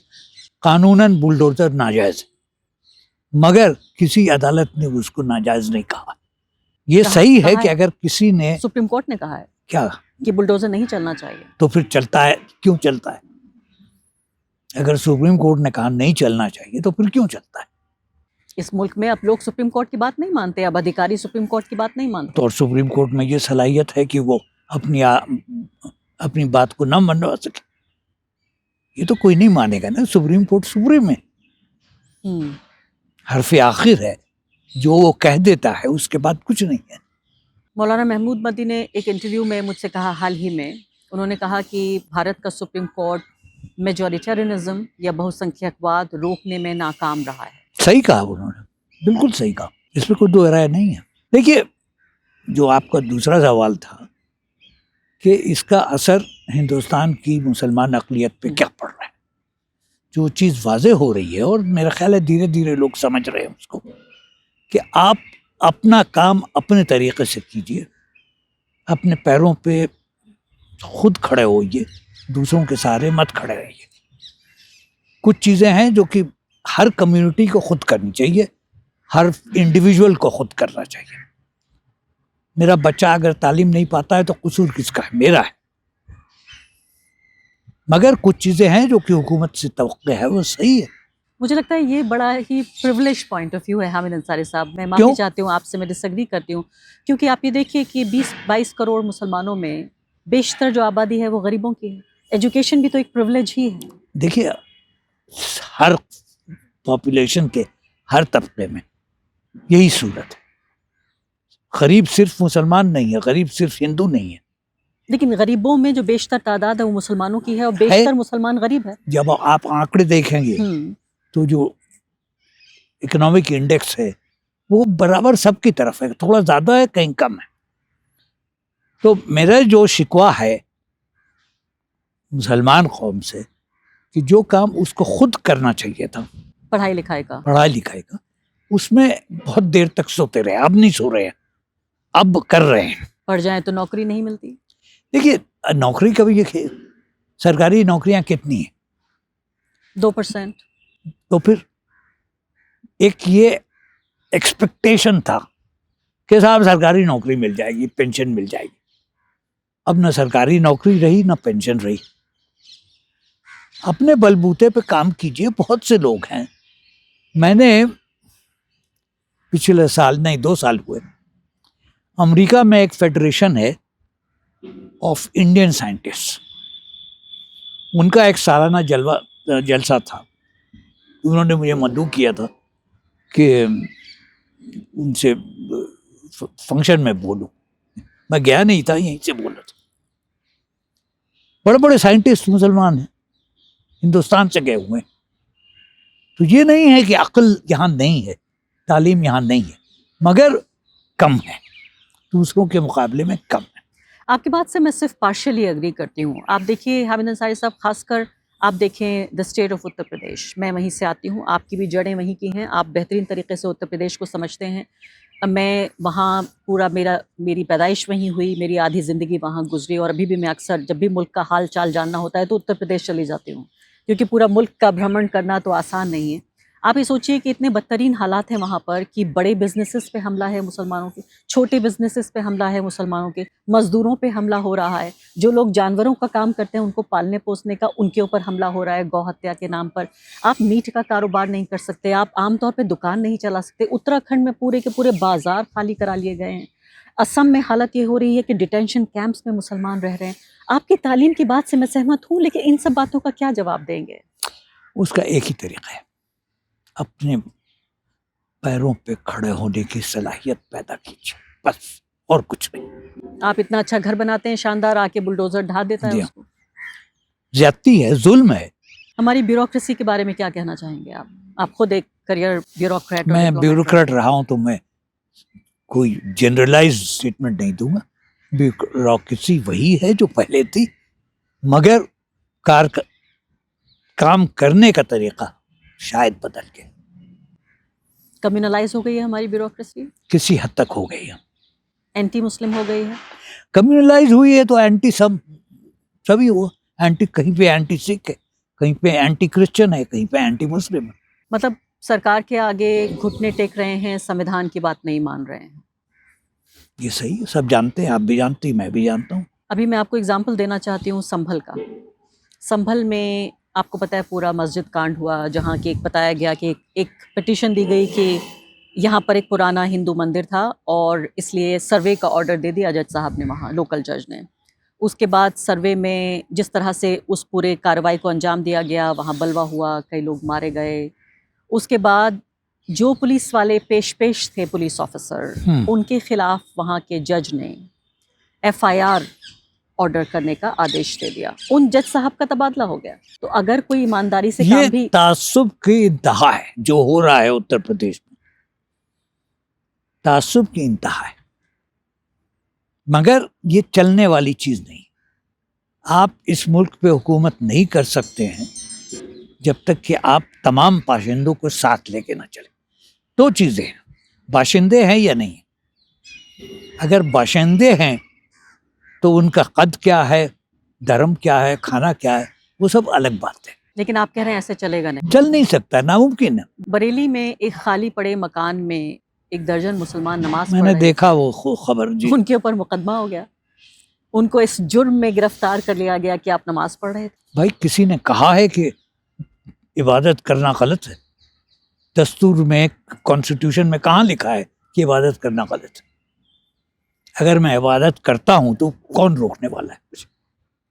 कानूनन बुलडोजर नाजायज है, मगर किसी अदालत ने उसको नाजायज नहीं कहा। ये सही है कि अगर किसी ने, सुप्रीम कोर्ट ने कहा है क्या कि बुलडोजर नहीं चलना चाहिए, तो फिर चलता है, क्यों चलता है? अगर सुप्रीम कोर्ट ने कहा नहीं चलना चाहिए तो फिर क्यों चलता है? इस मुल्क में अब लोग सुप्रीम कोर्ट की बात नहीं मानते, अब अधिकारी सुप्रीम कोर्ट की बात नहीं मानते। तो और सुप्रीम कोर्ट में ये सलाहियत है कि वो अपनी बात को न मनवा सके? ये तो कोई नहीं मानेगा ना। सुप्रीम कोर्ट सुप्रीम है, हर्फ आखिर है, जो वो कह देता है उसके बाद कुछ नहीं है। मौलाना महमूद मदी ने एक इंटरव्यू में मुझसे कहा हाल ही में, उन्होंने कहा कि भारत का सुप्रीम कोर्ट मेजॉरिटेरियनिज्म या बहुसंख्यकवाद रोकने में नाकाम रहा है। सही कहा उन्होंने, बिल्कुल सही कहा, इसमें कोई दो राय नहीं है। देखिए, जो आपका दूसरा सवाल था कि इसका असर हिंदुस्तान की मुसलमान अक़लियत पे क्या पड़ रहा है, जो चीज़ वाज़ेह हो रही है और मेरा ख्याल है धीरे धीरे लोग समझ रहे हैं उसको, कि आप अपना काम अपने तरीक़े से कीजिए, अपने पैरों पे खुद खड़े होइए, दूसरों के सहारे मत खड़े रहिए। कुछ चीज़ें हैं जो कि हर कम्युनिटी को खुद करनी चाहिए, हर इंडिविजुअल को खुद करना चाहिए। मेरा बच्चा अगर तालीम नहीं पाता है तो कसूर किसका है? मेरा है। मगर कुछ चीज़ें हैं जो कि हुकूमत से तवक्को है, वो सही है। मुझे लगता है ये बड़ा ही प्रिविलेज पॉइंट ऑफ व्यू है हामिद अंसारी साहब। मैं माफ़ी चाहती हूँ आपसे, मैं डिसएग्री करती हूँ, क्योंकि आप ये देखिए कि 20-22 करोड़ मुसलमानों में बेशतर जो आबादी है वो गरीबों की है। एजुकेशन भी तो एक प्रिविलेज ही है। देखिए, हर पॉपुलेशन के हर तबके में यही सूरत है। गरीब सिर्फ मुसलमान नहीं है, गरीब सिर्फ हिंदू नहीं है, लेकिन गरीबों में जो बेशतर तादाद है वो मुसलमानों की है और बेशतर मुसलमान गरीब है। जब आप आंकड़े देखेंगे तो जो इकोनॉमिक इंडेक्स है वो बराबर सबकी तरफ है, थोड़ा ज़्यादा है कहीं कम है। तो मेरा जो शिकवा है मुसलमान कौम से कि जो काम उसको खुद करना चाहिए था, पढ़ाई लिखाई का, उसमें बहुत देर तक सोते रहे, अब नहीं सो रहे हैं, अब कर रहे हैं। पढ़ जाए तो नौकरी नहीं मिलती। देखिए नौकरी कभी ये सरकारी नौकरियां कितनी है 2%। तो फिर एक ये एक्सपेक्टेशन था कि साहब सरकारी नौकरी मिल जाएगी, पेंशन मिल जाएगी। अब न सरकारी नौकरी रही न पेंशन रही। अपने बलबूते पे काम कीजिए, बहुत से लोग हैं। मैंने पिछले साल नहीं 2 साल हुए, अमेरिका में एक फेडरेशन है ऑफ इंडियन साइंटिस्ट, उनका एक सालाना जलसा था। उन्होंने मुझे मदऊ किया था कि उनसे फंक्शन में बोलूं। मैं गया नहीं था, यहीं से बोला था। बड़े बड़े साइंटिस्ट मुसलमान हैं, हिंदुस्तान से गए हुए हैं। तो ये नहीं है कि अक्ल यहाँ नहीं है, तालीम यहाँ नहीं है, मगर कम है, दूसरों के मुकाबले में कम है। आपकी बात से मैं सिर्फ पार्शियली एग्री करती हूँ। आप देखिए हामिद अंसारी साहब, खासकर आप देखें the state of Uttar Pradesh, मैं वहीं से आती हूँ, आपकी भी जड़ें वहीं की हैं, आप बेहतरीन तरीके से उत्तर प्रदेश को समझते हैं। मैं वहाँ पूरा मेरी पैदाइश वहीं हुई, मेरी आधी ज़िंदगी वहाँ गुजरी, और अभी भी मैं अक्सर जब भी मुल्क का हाल चाल जानना होता है तो उत्तर प्रदेश चली जाती हूँ, क्योंकि पूरा मुल्क का भ्रमण करना तो आसान नहीं है। आप ये सोचिए कि इतने बदतरीन हालात हैं वहाँ पर कि बड़े बिजनेसेस पे हमला है मुसलमानों के, छोटे बिजनेसेस पे हमला है मुसलमानों के, मजदूरों पे हमला हो रहा है, जो लोग जानवरों का काम करते हैं उनको पालने पोसने का, उनके ऊपर हमला हो रहा है गौ हत्या के नाम पर। आप मीट का कारोबार नहीं कर सकते, आप आमतौर पे दुकान नहीं चला सकते। उत्तराखंड में पूरे के पूरे बाजार खाली करा लिए गए हैं। असम में हालत ये हो रही है कि डिटेंशन कैंप्स में मुसलमान रह रहे हैं। आपकी तालीम की बात से मैं सहमत हूँ, लेकिन इन सब बातों का क्या जवाब देंगे? उसका एक ही तरीका है, अपने पैरों पे खड़े होने की सलाहियत पैदा कीजिए, बस, और कुछ नहीं। आप इतना अच्छा घर बनाते हैं शानदार, आके बुलडोजर ढा देता है उसको। ज्यादती है, जुल्म है। हमारी ब्यूरोक्रेसी के बारे में क्या कहना चाहेंगे आप? आप खुद एक करियर ब्यूरोक्रेट। मैं ब्यूरोक्रेट रहा हूं तो मैं कोई जनरलाइज स्टेटमेंट नहीं दूंगा। ब्यूरोक्रेसी वही है जो पहले थी, मगर काम करने का तरीका शायद बदल गया। कम्युनलाइज हो गई है हमारी ब्यूरोक्रेसी, किसी हद तक हो गई है, एंटी मुस्लिम हो गई है। कम्युनलाइज हुई है तो एंटी सभी हुआ। एंटी, कहीं पे एंटी सिख है, कहीं पे एंटी क्रिश्चियन है, कहीं पे एंटी मुस्लिम है। मतलब सरकार के आगे घुटने टेक रहे हैं, संविधान की बात नहीं मान रहे हैं। ये सही है, सब जानते हैं, आप भी जानते हैं, मैं भी जानता हूँ। अभी मैं आपको एग्जाम्पल देना चाहती हूँ संभल का। संभल में आपको पता है पूरा मस्जिद कांड हुआ, जहाँ की एक बताया गया कि एक पिटीशन दी गई कि यहाँ पर एक पुराना हिंदू मंदिर था और इसलिए सर्वे का ऑर्डर दे दिया जज साहब ने, वहाँ लोकल जज ने। उसके बाद सर्वे में जिस तरह से उस पूरे कार्रवाई को अंजाम दिया गया, वहाँ बलवा हुआ, कई लोग मारे गए। उसके बाद जो पुलिस वाले पेश थे, पुलिस ऑफिसर, उनके खिलाफ वहाँ के जज ने FIR ऑर्डर करने का आदेश दे दिया। उन जज साहब का तबादला हो गया। तो अगर कोई ईमानदारी से काम भी, तासुब की इंतहा है जो हो रहा है उत्तर प्रदेश में, तासुब की इंतहा है, मगर ये चलने वाली चीज नहीं। आप इस मुल्क पे हुकूमत नहीं कर सकते हैं जब तक कि आप तमाम बाशिंदों को साथ लेके ना चले। 2 चीजें हैं, बाशिंदे हैं या नहीं। अगर बाशिंदे हैं तो उनका कद क्या है, धर्म क्या है, खाना क्या है, वो सब अलग बात है। लेकिन आप कह रहे हैं ऐसे चलेगा नहीं, चल नहीं सकता, नामुमकिन है। बरेली में एक खाली पड़े मकान में 1 दर्जन मुसलमान नमाज पढ़ मैंने रहे देखा वो खबर जी। उनके ऊपर मुकदमा हो गया, उनको इस जुर्म में गिरफ्तार कर लिया गया कि आप नमाज पढ़ रहे थे। भाई किसी ने कहा है कि इबादत करना गलत है? दस्तूर में, कॉन्स्टिट्यूशन में कहाँ लिखा है कि इबादत करना गलत है? अगर मैं इबादत करता हूं तो कौन रोकने वाला है मुझे?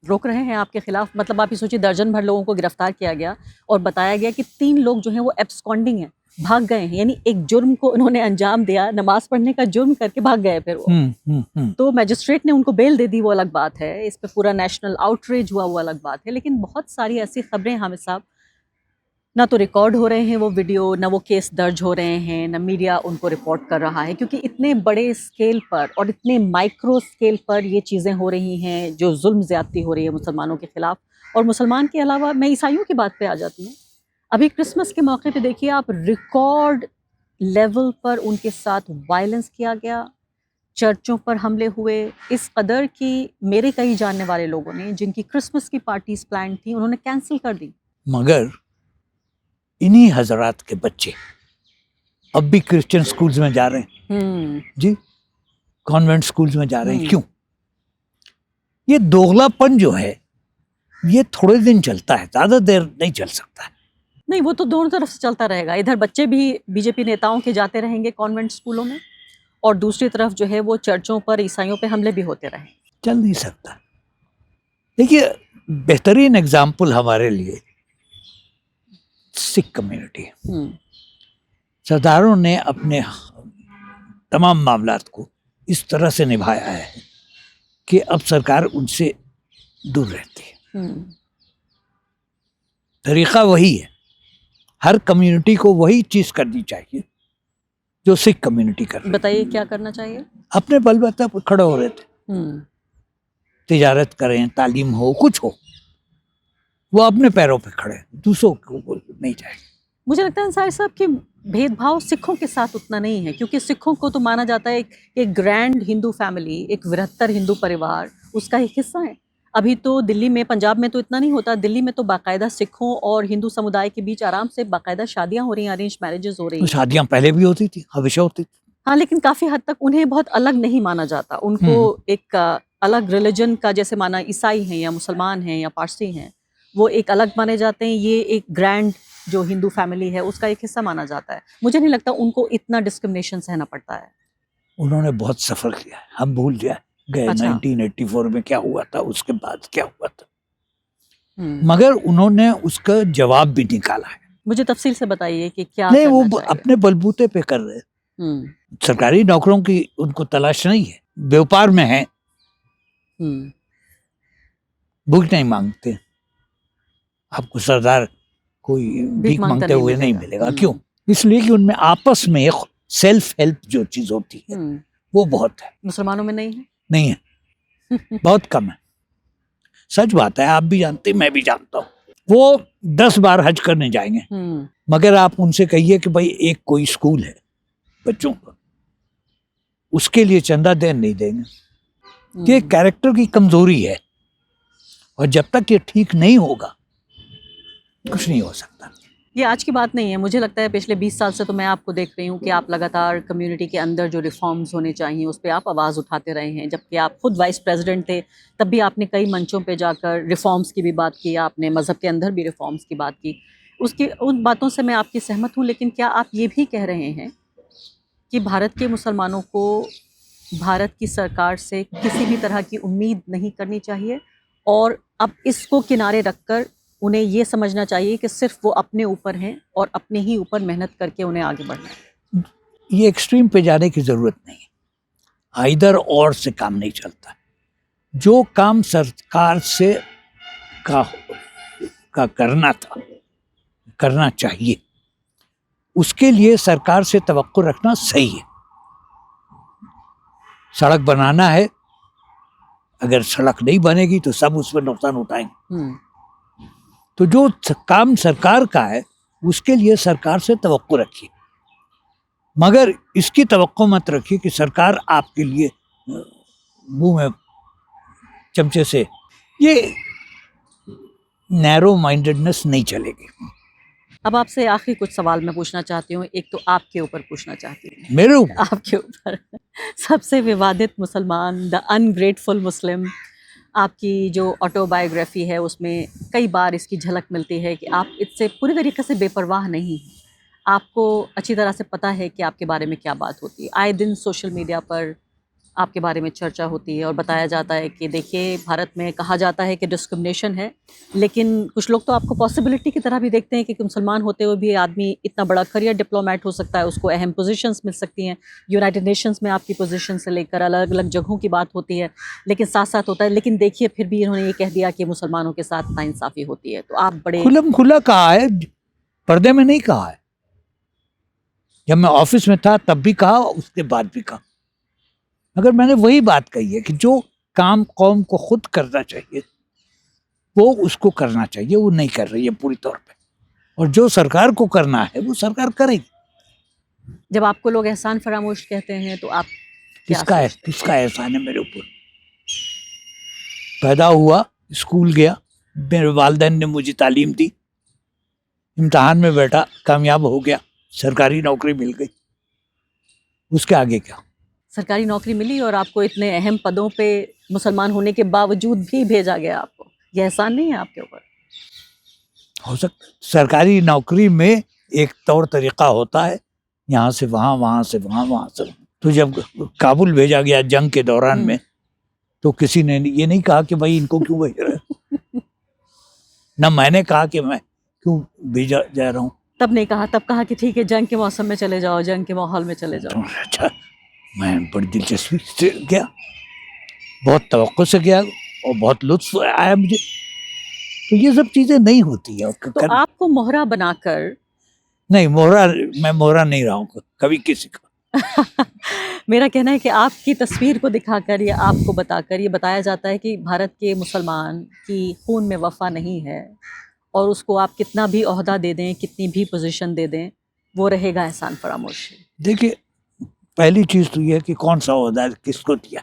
रोक रहे हैं आपके खिलाफ। मतलब आप ये सोचिए, दर्जन भर लोगों को गिरफ्तार किया गया और बताया गया कि 3 लोग जो हैं वो एब्सकॉन्डिंग हैं, भाग गए हैं। यानी एक जुर्म को उन्होंने अंजाम दिया, नमाज पढ़ने का जुर्म करके भाग गए फिर वो। तो मैजिस्ट्रेट ने उनको बेल दे दी, वो अलग बात है। इस पे पूरा नेशनल आउटरीच हुआ, वो अलग बात है। लेकिन बहुत सारी ऐसी खबरें हामिद साहब ना तो रिकॉर्ड हो रहे हैं वो वीडियो, ना वो केस दर्ज हो रहे हैं, ना मीडिया उनको रिपोर्ट कर रहा है, क्योंकि इतने बड़े स्केल पर और इतने माइक्रो स्केल पर ये चीज़ें हो रही हैं जो जुल्म ज़्यादती हो रही है मुसलमानों के ख़िलाफ़। और मुसलमान के अलावा मैं ईसाइयों की बात पे आ जाती हूँ। अभी क्रिसमस के मौके पे देखिए आप, रिकॉर्ड लेवल पर उनके साथ वायलेंस किया गया, चर्चों पर हमले हुए, इस कदर कि मेरे कई जानने वाले लोगों ने जिनकी क्रिसमस की पार्टीज प्लान थी उन्होंने कैंसिल कर दी। मगर इन्हीं हजरात के बच्चे अब भी क्रिश्चियन स्कूल्स में जा रहे हैं जी, कॉन्वेंट स्कूल्स में जा रहे हैं। क्यों? ये दोगलापन जो है ये थोड़े दिन चलता है, ज्यादा देर नहीं चल सकता है। नहीं, वो तो दोनों तरफ से चलता रहेगा। इधर बच्चे भी बीजेपी नेताओं के जाते रहेंगे कॉन्वेंट स्कूलों में, और दूसरी तरफ जो है वो चर्चों पर, ईसाइयों पे हमले भी होते रहे। चल नहीं सकता। देखिए, बेहतरीन एग्जाम्पल हमारे लिए सिख कम्युनिटी है। सरदारों ने अपने तमाम मामलात को इस तरह से निभाया है कि अब सरकार उनसे दूर रहती है। तरीका वही है, हर कम्युनिटी को वही चीज करनी चाहिए जो सिख कम्युनिटी कर रही है। बताइए क्या करना चाहिए? अपने बलबूते पर खड़े हो रहे थे, तिजारत करें, तालीम हो, कुछ हो, वो अपने पैरों पे खड़े, दूसरों को नहीं चाहिए। मुझे लगता है अंसारी साहब कि भेदभाव सिखों के साथ उतना नहीं है, क्योंकि सिखों को तो माना जाता है एक ग्रैंड हिंदू फैमिली, एक बृहत्तर हिंदू परिवार उसका एक हिस्सा है। अभी तो दिल्ली में, पंजाब में तो इतना नहीं होता, दिल्ली में तो बाकायदा सिखों और हिंदू समुदाय के बीच आराम से बाकायदा शादियां हो रही हैं, अरेंज मैरिजेस हो रही हैं। शादियां पहले भी होती थी, हमेशा होती थी। हाँ, लेकिन काफी हद तक उन्हें बहुत अलग नहीं माना जाता। उनको एक अलग रिलीजन का जैसे माना, ईसाई हैं या मुसलमान हैं या पारसी हैं, वो एक अलग माने जाते हैं। ये एक ग्रैंड जो हिंदू फैमिली है उसका एक हिस्सा माना जाता है। मुझे नहीं लगता उनको इतना डिस्क्रिमिनेशन सहना पड़ता है। उन्होंने बहुत सफर किया है, हम भूल गए। अच्छा। 1984 में क्या हुआ था, उसके बाद क्या हुआ था, मगर उन्होंने उसका जवाब भी निकाला है। मुझे तफसील से बताइए कि क्या नहीं, वो अपने बलबूते पे कर रहे हैं। सरकारी नौकरों की उनको तलाश नहीं है, व्यापार में है, भूख नहीं मांगते। आपको सरदार कोई भीख मांगते हुए नहीं मिलेगा। क्यों? इसलिए कि उनमें आपस में एक सेल्फ हेल्प जो चीज होती है वो बहुत है। मुसलमानों में नहीं है, नहीं है बहुत कम है। सच बात है, आप भी जानते, मैं भी जानता हूँ। वो 10 बार हज करने जाएंगे, मगर आप उनसे कहिए कि भाई एक कोई स्कूल है बच्चों का, उसके लिए चंदा देन नहीं देंगे। ये कैरेक्टर की कमजोरी है, और जब तक ये ठीक नहीं होगा कुछ नहीं हो सकता। ये आज की बात नहीं है। मुझे लगता है पिछले 20 साल से तो मैं आपको देख रही हूँ कि आप लगातार कम्युनिटी के अंदर जो रिफॉर्म्स होने चाहिए उस पर आप आवाज़ उठाते रहे हैं। जबकि आप खुद वाइस प्रेसिडेंट थे, तब भी आपने कई मंचों पे जाकर रिफॉर्म्स की भी बात की, आपने मज़हब के अंदर भी रिफॉर्म्स की बात की। उसकी उन बातों से मैं आपकी सहमत हूँ, लेकिन क्या आप ये भी कह रहे हैं कि भारत के मुसलमानों को भारत की सरकार से किसी भी तरह की उम्मीद नहीं करनी चाहिए, और अब इसको किनारे रखकर उन्हें ये समझना चाहिए कि सिर्फ वो अपने ऊपर हैं और अपने ही ऊपर मेहनत करके उन्हें आगे बढ़ना है? ये एक्सट्रीम पे जाने की जरूरत नहीं है। इधर और से काम नहीं चलता। जो काम सरकार से का करना था, करना चाहिए, उसके लिए सरकार से तवक्को रखना सही है। सड़क बनाना है, अगर सड़क नहीं बनेगी तो सब उसमें नुकसान उठाएंगे। तो जो काम सरकार का है उसके लिए सरकार से तवक्को रखिए, मगर इसकी तवक्को मत रखिए कि सरकार आपके लिए मुंह में चमचे से, ये नैरो माइंडेडनेस नहीं चलेगी। अब आपसे आखिरी कुछ सवाल मैं पूछना चाहती हूँ। एक तो आपके ऊपर पूछना चाहती हूँ। मेरे ऊपर? आपके ऊपर। सबसे विवादित मुसलमान, द अनग्रेटफुल मुस्लिम, आपकी जो ऑटोबायोग्राफी है उसमें कई बार इसकी झलक मिलती है कि आप इससे पूरी तरीके से बेपरवाह नहीं हैं। आपको अच्छी तरह से पता है कि आपके बारे में क्या बात होती है। आए दिन सोशल मीडिया पर आपके बारे में चर्चा होती है और बताया जाता है कि देखिए, भारत में कहा जाता है कि डिस्क्रिमिनेशन है, लेकिन कुछ लोग तो आपको पॉसिबिलिटी की तरह भी देखते हैं कि मुसलमान होते हुए भी आदमी इतना बड़ा करियर डिप्लोमेट हो सकता है, उसको अहम पोजीशंस मिल सकती हैं। यूनाइटेड नेशंस में आपकी पोजीशन से लेकर अलग अलग जगहों की बात होती है, लेकिन साथ साथ होता है। लेकिन देखिए, फिर भी इन्होंने ये कह दिया कि मुसलमानों के साथ नाइंसाफ़ी होती है। तो आप बड़े खुला कहा है, पर्दे में नहीं कहा है, जब मैं ऑफिस में था तब भी कहा, उसके बाद भी कहा। मगर मैंने वही बात कही है कि जो काम कौम को खुद करना चाहिए वो उसको करना चाहिए, वो नहीं कर रही है पूरी तौर पे, और जो सरकार को करना है वो सरकार करेगी। जब आपको लोग एहसान फरामोश कहते हैं तो आप क्या सोचते हैं? किसका एहसान है मेरे ऊपर? पैदा हुआ, स्कूल गया, मेरे वालिदैन ने मुझे तालीम दी, इम्तिहान में बैठा, कामयाब हो गया, सरकारी नौकरी मिल गई, उसके आगे क्या? सरकारी नौकरी मिली और आपको इतने अहम पदों पे मुसलमान होने के बावजूद भी भेजा गया आपको, यह एहसान नहीं है आपके ऊपर? हो सकता सरकारी नौकरी में एक तौर तरीका होता है, यहाँ से वहाँ, वहाँ से वहाँ, वहाँ से वहाँ। तो जब काबुल भेजा गया जंग के दौरान में, तो किसी ने ये नहीं कहा कि भाई इनको क्यों भेज रहे हो। ना मैंने कहा कि मैं क्यों भेजा जा रहा हूँ। तब नहीं कहा, तब कहा कि ठीक है जंग के मौसम में चले जाओ, जंग के माहौल में चले जाओ। अच्छा, मैं बड़ी दिलचस्पी से गया, बहुत तवक्को से गया और बहुत लुत्फ आया मुझे। तो ये सब चीजें नहीं होती है। तो आपको मोहरा बनाकर नहीं, मैं मोहरा नहीं रहा हूँ कभी किसी का। मेरा कहना है कि आपकी तस्वीर को दिखाकर या आपको बताकर ये बताया जाता है कि भारत के मुसलमान की खून में वफा नहीं है, और उसको आप कितना भी ओहदा दे दें, कितनी भी पोजीशन दे दें, वो रहेगा एहसान फरामोश। देखिए, पहली चीज तो ये है कि कौन सा ओहदा किसको दिया।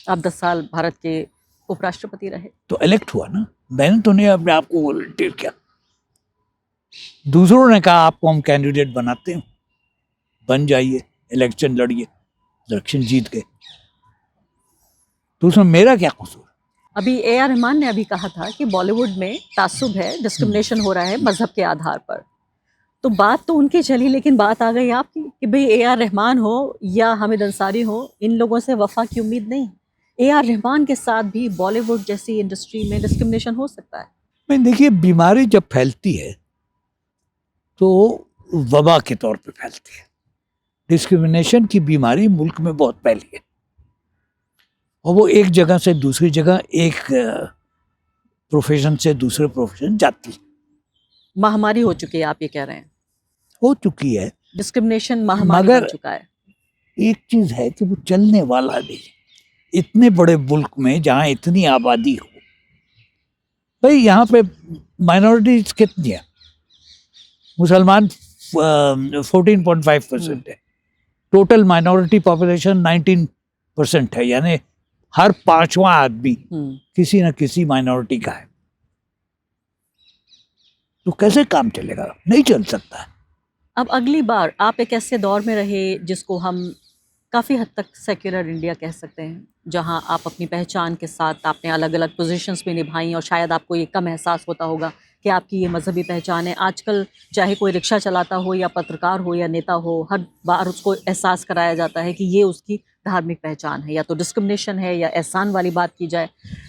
आप 10 साल भारत के उपराष्ट्रपति रहे, तो इलेक्ट हुआ ना, मैंने तो नहीं अपने आप को वॉलंटियर किया। दूसरों ने कहा आपको हम कैंडिडेट बनाते हैं, बन जाइए, इलेक्शन लड़िए, इलेक्शन जीत गए, तो उसमें मेरा क्या कसूर? अभी ए.आर. रहमान ने अभी कहा था कि बॉलीवुड में तासुब है, डिस्क्रिमिनेशन हो रहा है मजहब के आधार पर। तो बात तो उनकी चली, लेकिन बात आ गई आपकी कि भाई ए.आर. रहमान हो या हामिद अंसारी हो, इन लोगों से वफा की उम्मीद नहीं। ए.आर. रहमान के साथ भी बॉलीवुड जैसी इंडस्ट्री में डिस्क्रिमिनेशन हो सकता है। मैं देखिए, बीमारी जब फैलती है तो वबा के तौर पे फैलती है। डिस्क्रिमिनेशन की बीमारी मुल्क में बहुत फैली है, और वो एक जगह से दूसरी जगह, एक प्रोफेशन से दूसरे प्रोफेशन जाती है। महामारी हो चुकी है, आप ये कह रहे हैं? हो चुकी है, डिस्क्रिमिनेशन महामारी बन चुका है। एक चीज है कि वो चलने वाला नहीं। इतने बड़े मुल्क में जहाँ इतनी आबादी हो, भाई यहाँ पे माइनॉरिटीज कितनी है? मुसलमान 14.5% है, टोटल माइनॉरिटी पॉपुलेशन 19% है, यानी हर 5वां आदमी किसी न किसी माइनॉरिटी का है। तो कैसे काम चलेगा? नहीं चल सकता है। अब अगली बार आप एक ऐसे दौर में रहे जिसको हम काफ़ी हद तक सेक्युलर इंडिया कह सकते हैं, जहां आप अपनी पहचान के साथ आपने अलग अलग पोजीशंस भी निभाई, और शायद आपको ये कम एहसास होता होगा कि आपकी ये मजहबी पहचान है। आजकल चाहे कोई रिक्शा चलाता हो या पत्रकार हो या नेता हो, हर बार उसको एहसास कराया जाता है कि ये उसकी धार्मिक पहचान है, या तो डिस्क्रिमिनेशन है या एहसान वाली बात की जाए।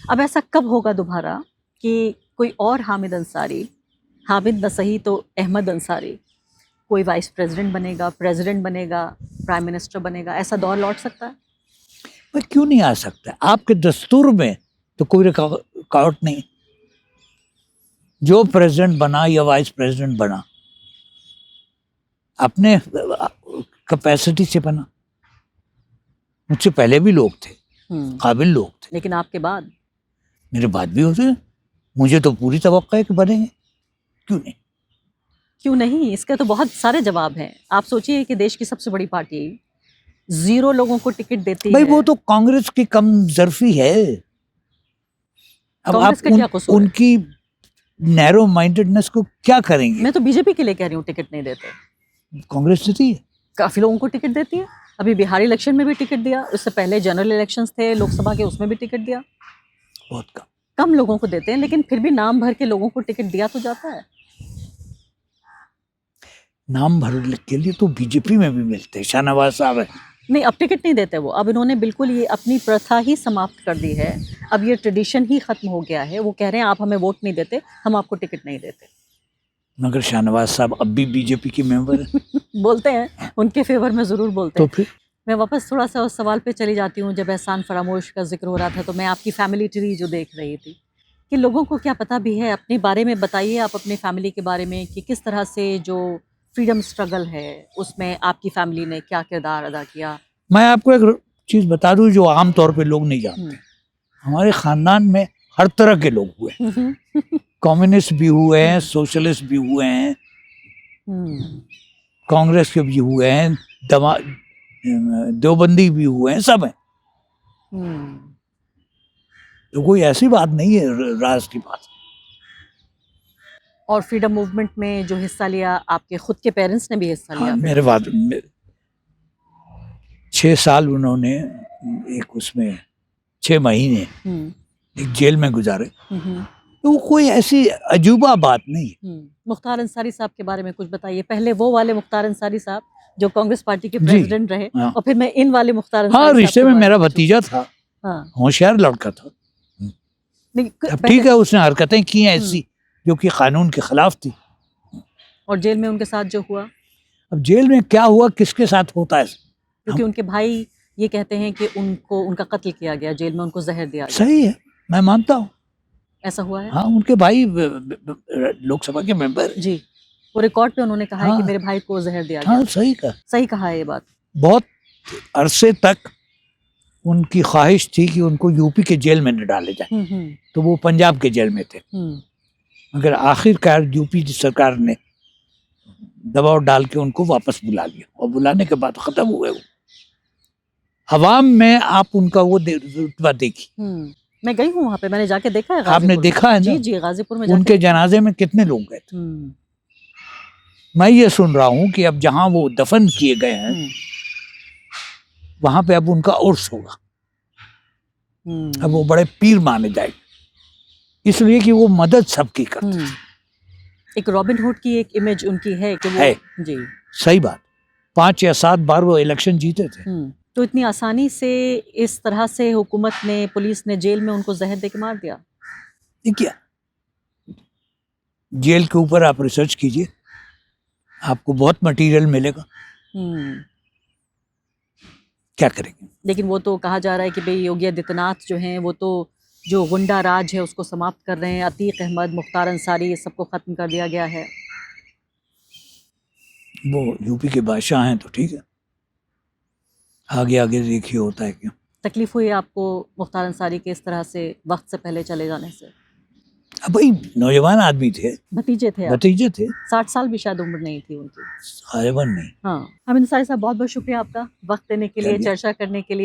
अब ऐसा कब होगा दोबारा कि कोई और हामिद अंसारी, हामिद न सही तो अहमद अंसारी, कोई वाइस प्रेसिडेंट बनेगा, प्रेसिडेंट बनेगा, प्राइम मिनिस्टर बनेगा? ऐसा दौर लौट सकता है? पर क्यों नहीं आ सकता? आपके दस्तूर में तो कोई रुकावट नहीं। जो प्रेसिडेंट बना या वाइस प्रेसिडेंट बना, अपने कैपेसिटी से बना। मुझसे पहले भी लोग थे, काबिल लोग थे, लेकिन आपके बाद? मेरे बाद भी होते हैं। मुझे तो पूरी तवक्को है कि बनेंगे, क्यों नहीं? क्यों नहीं, इसके तो बहुत सारे जवाब हैं। आप सोचिए कि देश की सबसे बड़ी पार्टी 0 लोगों को टिकट देती है। भाई वो तो कांग्रेस की कम जरफी है। अब आप उनकी नैरो माइंडेडनेस को क्या करेंगे? मैं तो बीजेपी के लिए कह रही हूँ, टिकट नहीं देते। कांग्रेस देती है, काफी लोगों को टिकट देती है। अभी बिहार इलेक्शन में भी टिकट दिया, उससे पहले जनरल इलेक्शंस थे लोकसभा के, उसमें भी टिकट दिया। बहुत कम लोगों को देते हैं, लेकिन फिर भी नाम भर के लोगों को टिकट दिया तो जाता है। नाम भर के लिए तो बीजेपी में भी मिलते हैं, शाहनवाज साहब है। नहीं, अब टिकट नहीं देते वो। अब इन्होंने बिल्कुल ये अपनी प्रथा ही समाप्त कर दी है। अब ये ट्रेडिशन ही खत्म हो गया है। वो कह रहे हैं आप हमें वोट नहीं देते, हम आपको टिकट नहीं देते। मगर शाहनवाज साहब अब भी बीजेपी के मेंबर हैं। बोलते हैं, उनके फेवर में जरूर बोलते हैं। तो फिर मैं वापस थोड़ा सा उस सवाल पे चली जाती हूँ। जब एहसान फरामोश का जिक्र हो रहा था, तो मैं आपकी फैमिली ट्री जो देख रही थी, कि लोगों को क्या पता भी है, अपने बारे में बताइए आप, अपने फैमिली के बारे में, कि किस तरह से जो फ्रीडम स्ट्रगल है उसमें आपकी फैमिली ने क्या किरदार अदा किया। मैं आपको एक चीज बता दूं जो आम तौर पे लोग नहीं जानते। हमारे खानदान में हर तरह के लोग हुए, कम्युनिस्ट भी हुए हैं, सोशलिस्ट भी हुए हैं, कांग्रेस के भी हुए हैं, देवबंदी भी हुए हैं, सब हैं। तो कोई ऐसी बात नहीं है राज की बात। और फ्रीडम मूवमेंट में जो हिस्सा लिया, आपके खुद के पेरेंट्स ने भी हिस्सा लिया? हाँ, मेरे बाद 6 साल उन्होंने एक उसमें 6 महीने एक जेल में गुजारे। तो वो कोई ऐसी अजूबा बात नहीं है। मुख्तार अंसारी साहब के बारे में कुछ बताइए। पहले वो वाले मुख्तार अंसारी साहब जो कांग्रेस पार्टी के जी, प्रेसिडेंट रहे, हाँ। और फिर मैं इन वाले मुख्तार अंसारी हाँ, साहब रिश्ते के में बारे मेरा पूछूं। भतीजा था, हाँ। होशियार लड़का था। नहीं, अब पहले- ठीक है, उसने हरकतें की हैं ऐसी जो कि कानून के खिलाफ थी। और जेल में उनके साथ जो हुआ, अब जेल में क्या हुआ, किसके साथ होता है, क्योंकि उनके भाई ये कहते हैं कि उनका कत्ल किया गया, जेल में उनको जहर दिया गया। सही है, मैं मानता हूँ। ऐसा हुआ है? हाँ, उनके भाई लोकसभा के मेंबर। जी, वो रिकॉर्ड पे उन्होंने कहा है कि हाँ। मेरे भाई को जहर दिया गया। हाँ, सही कहा। सही कहा है ये बात। बहुत अरसे तक उनकी ख्वाहिश थी कि उनको यूपी के जेल में न डाले जाए, तो वो पंजाब के जेल में थे। मगर आखिरकार यूपी की सरकार ने दबाव डाल के उनको वापस बुला लिया, और बुलाने के बाद खत्म हुए वो। अवाम में आप उनका वो रुतबा देखी। मैं गई हूँ वहाँ पे, मैंने जाके देखा है। आपने गाजीपुर में। देखा है ना? जी जी, गाजीपुर में उनके जनाजे में कितने लोग गए थे। मैं ये सुन रहा हूँ कि अब जहाँ वो दफन किए गए हैं वहां पे अब उनका उर्स होगा। अब वो बड़े पीर माने जाएंगे, इसलिए कि वो मदद सबकी करते हैं। एक रॉबिन हुड की एक इमेज उनकी है कि वो है। जी, सही बात। 5 या 7 बार वो इलेक्शन जीते थे। तो इतनी आसानी से इस तरह से हुकूमत ने, पुलिस ने जेल में उनको जहर दे के मार दिया। देखिए, जेल के ऊपर आप रिसर्च कीजिए, आपको बहुत मटेरियल मिलेगा। क्या करेंगे? लेकिन वो तो कहा जा रहा है कि भाई योगी आदित्यनाथ जो हैं वो तो जो गुंडा राज है उसको समाप्त कर रहे हैं। अतीक अहमद, मुख्तार अंसारी, ये सबको खत्म कर दिया गया है। वो यूपी के बादशाह हैं तो ठीक है, आगे आगे देखिए होता है क्यों। तकलीफ हुई आपको मुख्तार अंसारी के इस तरह से वक्त से पहले चले जाने से? अब भाई नौजवान आदमी थे, भतीजे थे आप? भतीजे थे, 60 साल भी शायद उम्र नहीं थी उनकी। गालिबन नहीं। हाँ, हमिद अंसारी साहब, बहुत बहुत शुक्रिया आपका वक्त देने के लिए, चलिए। चर्चा करने के लिए।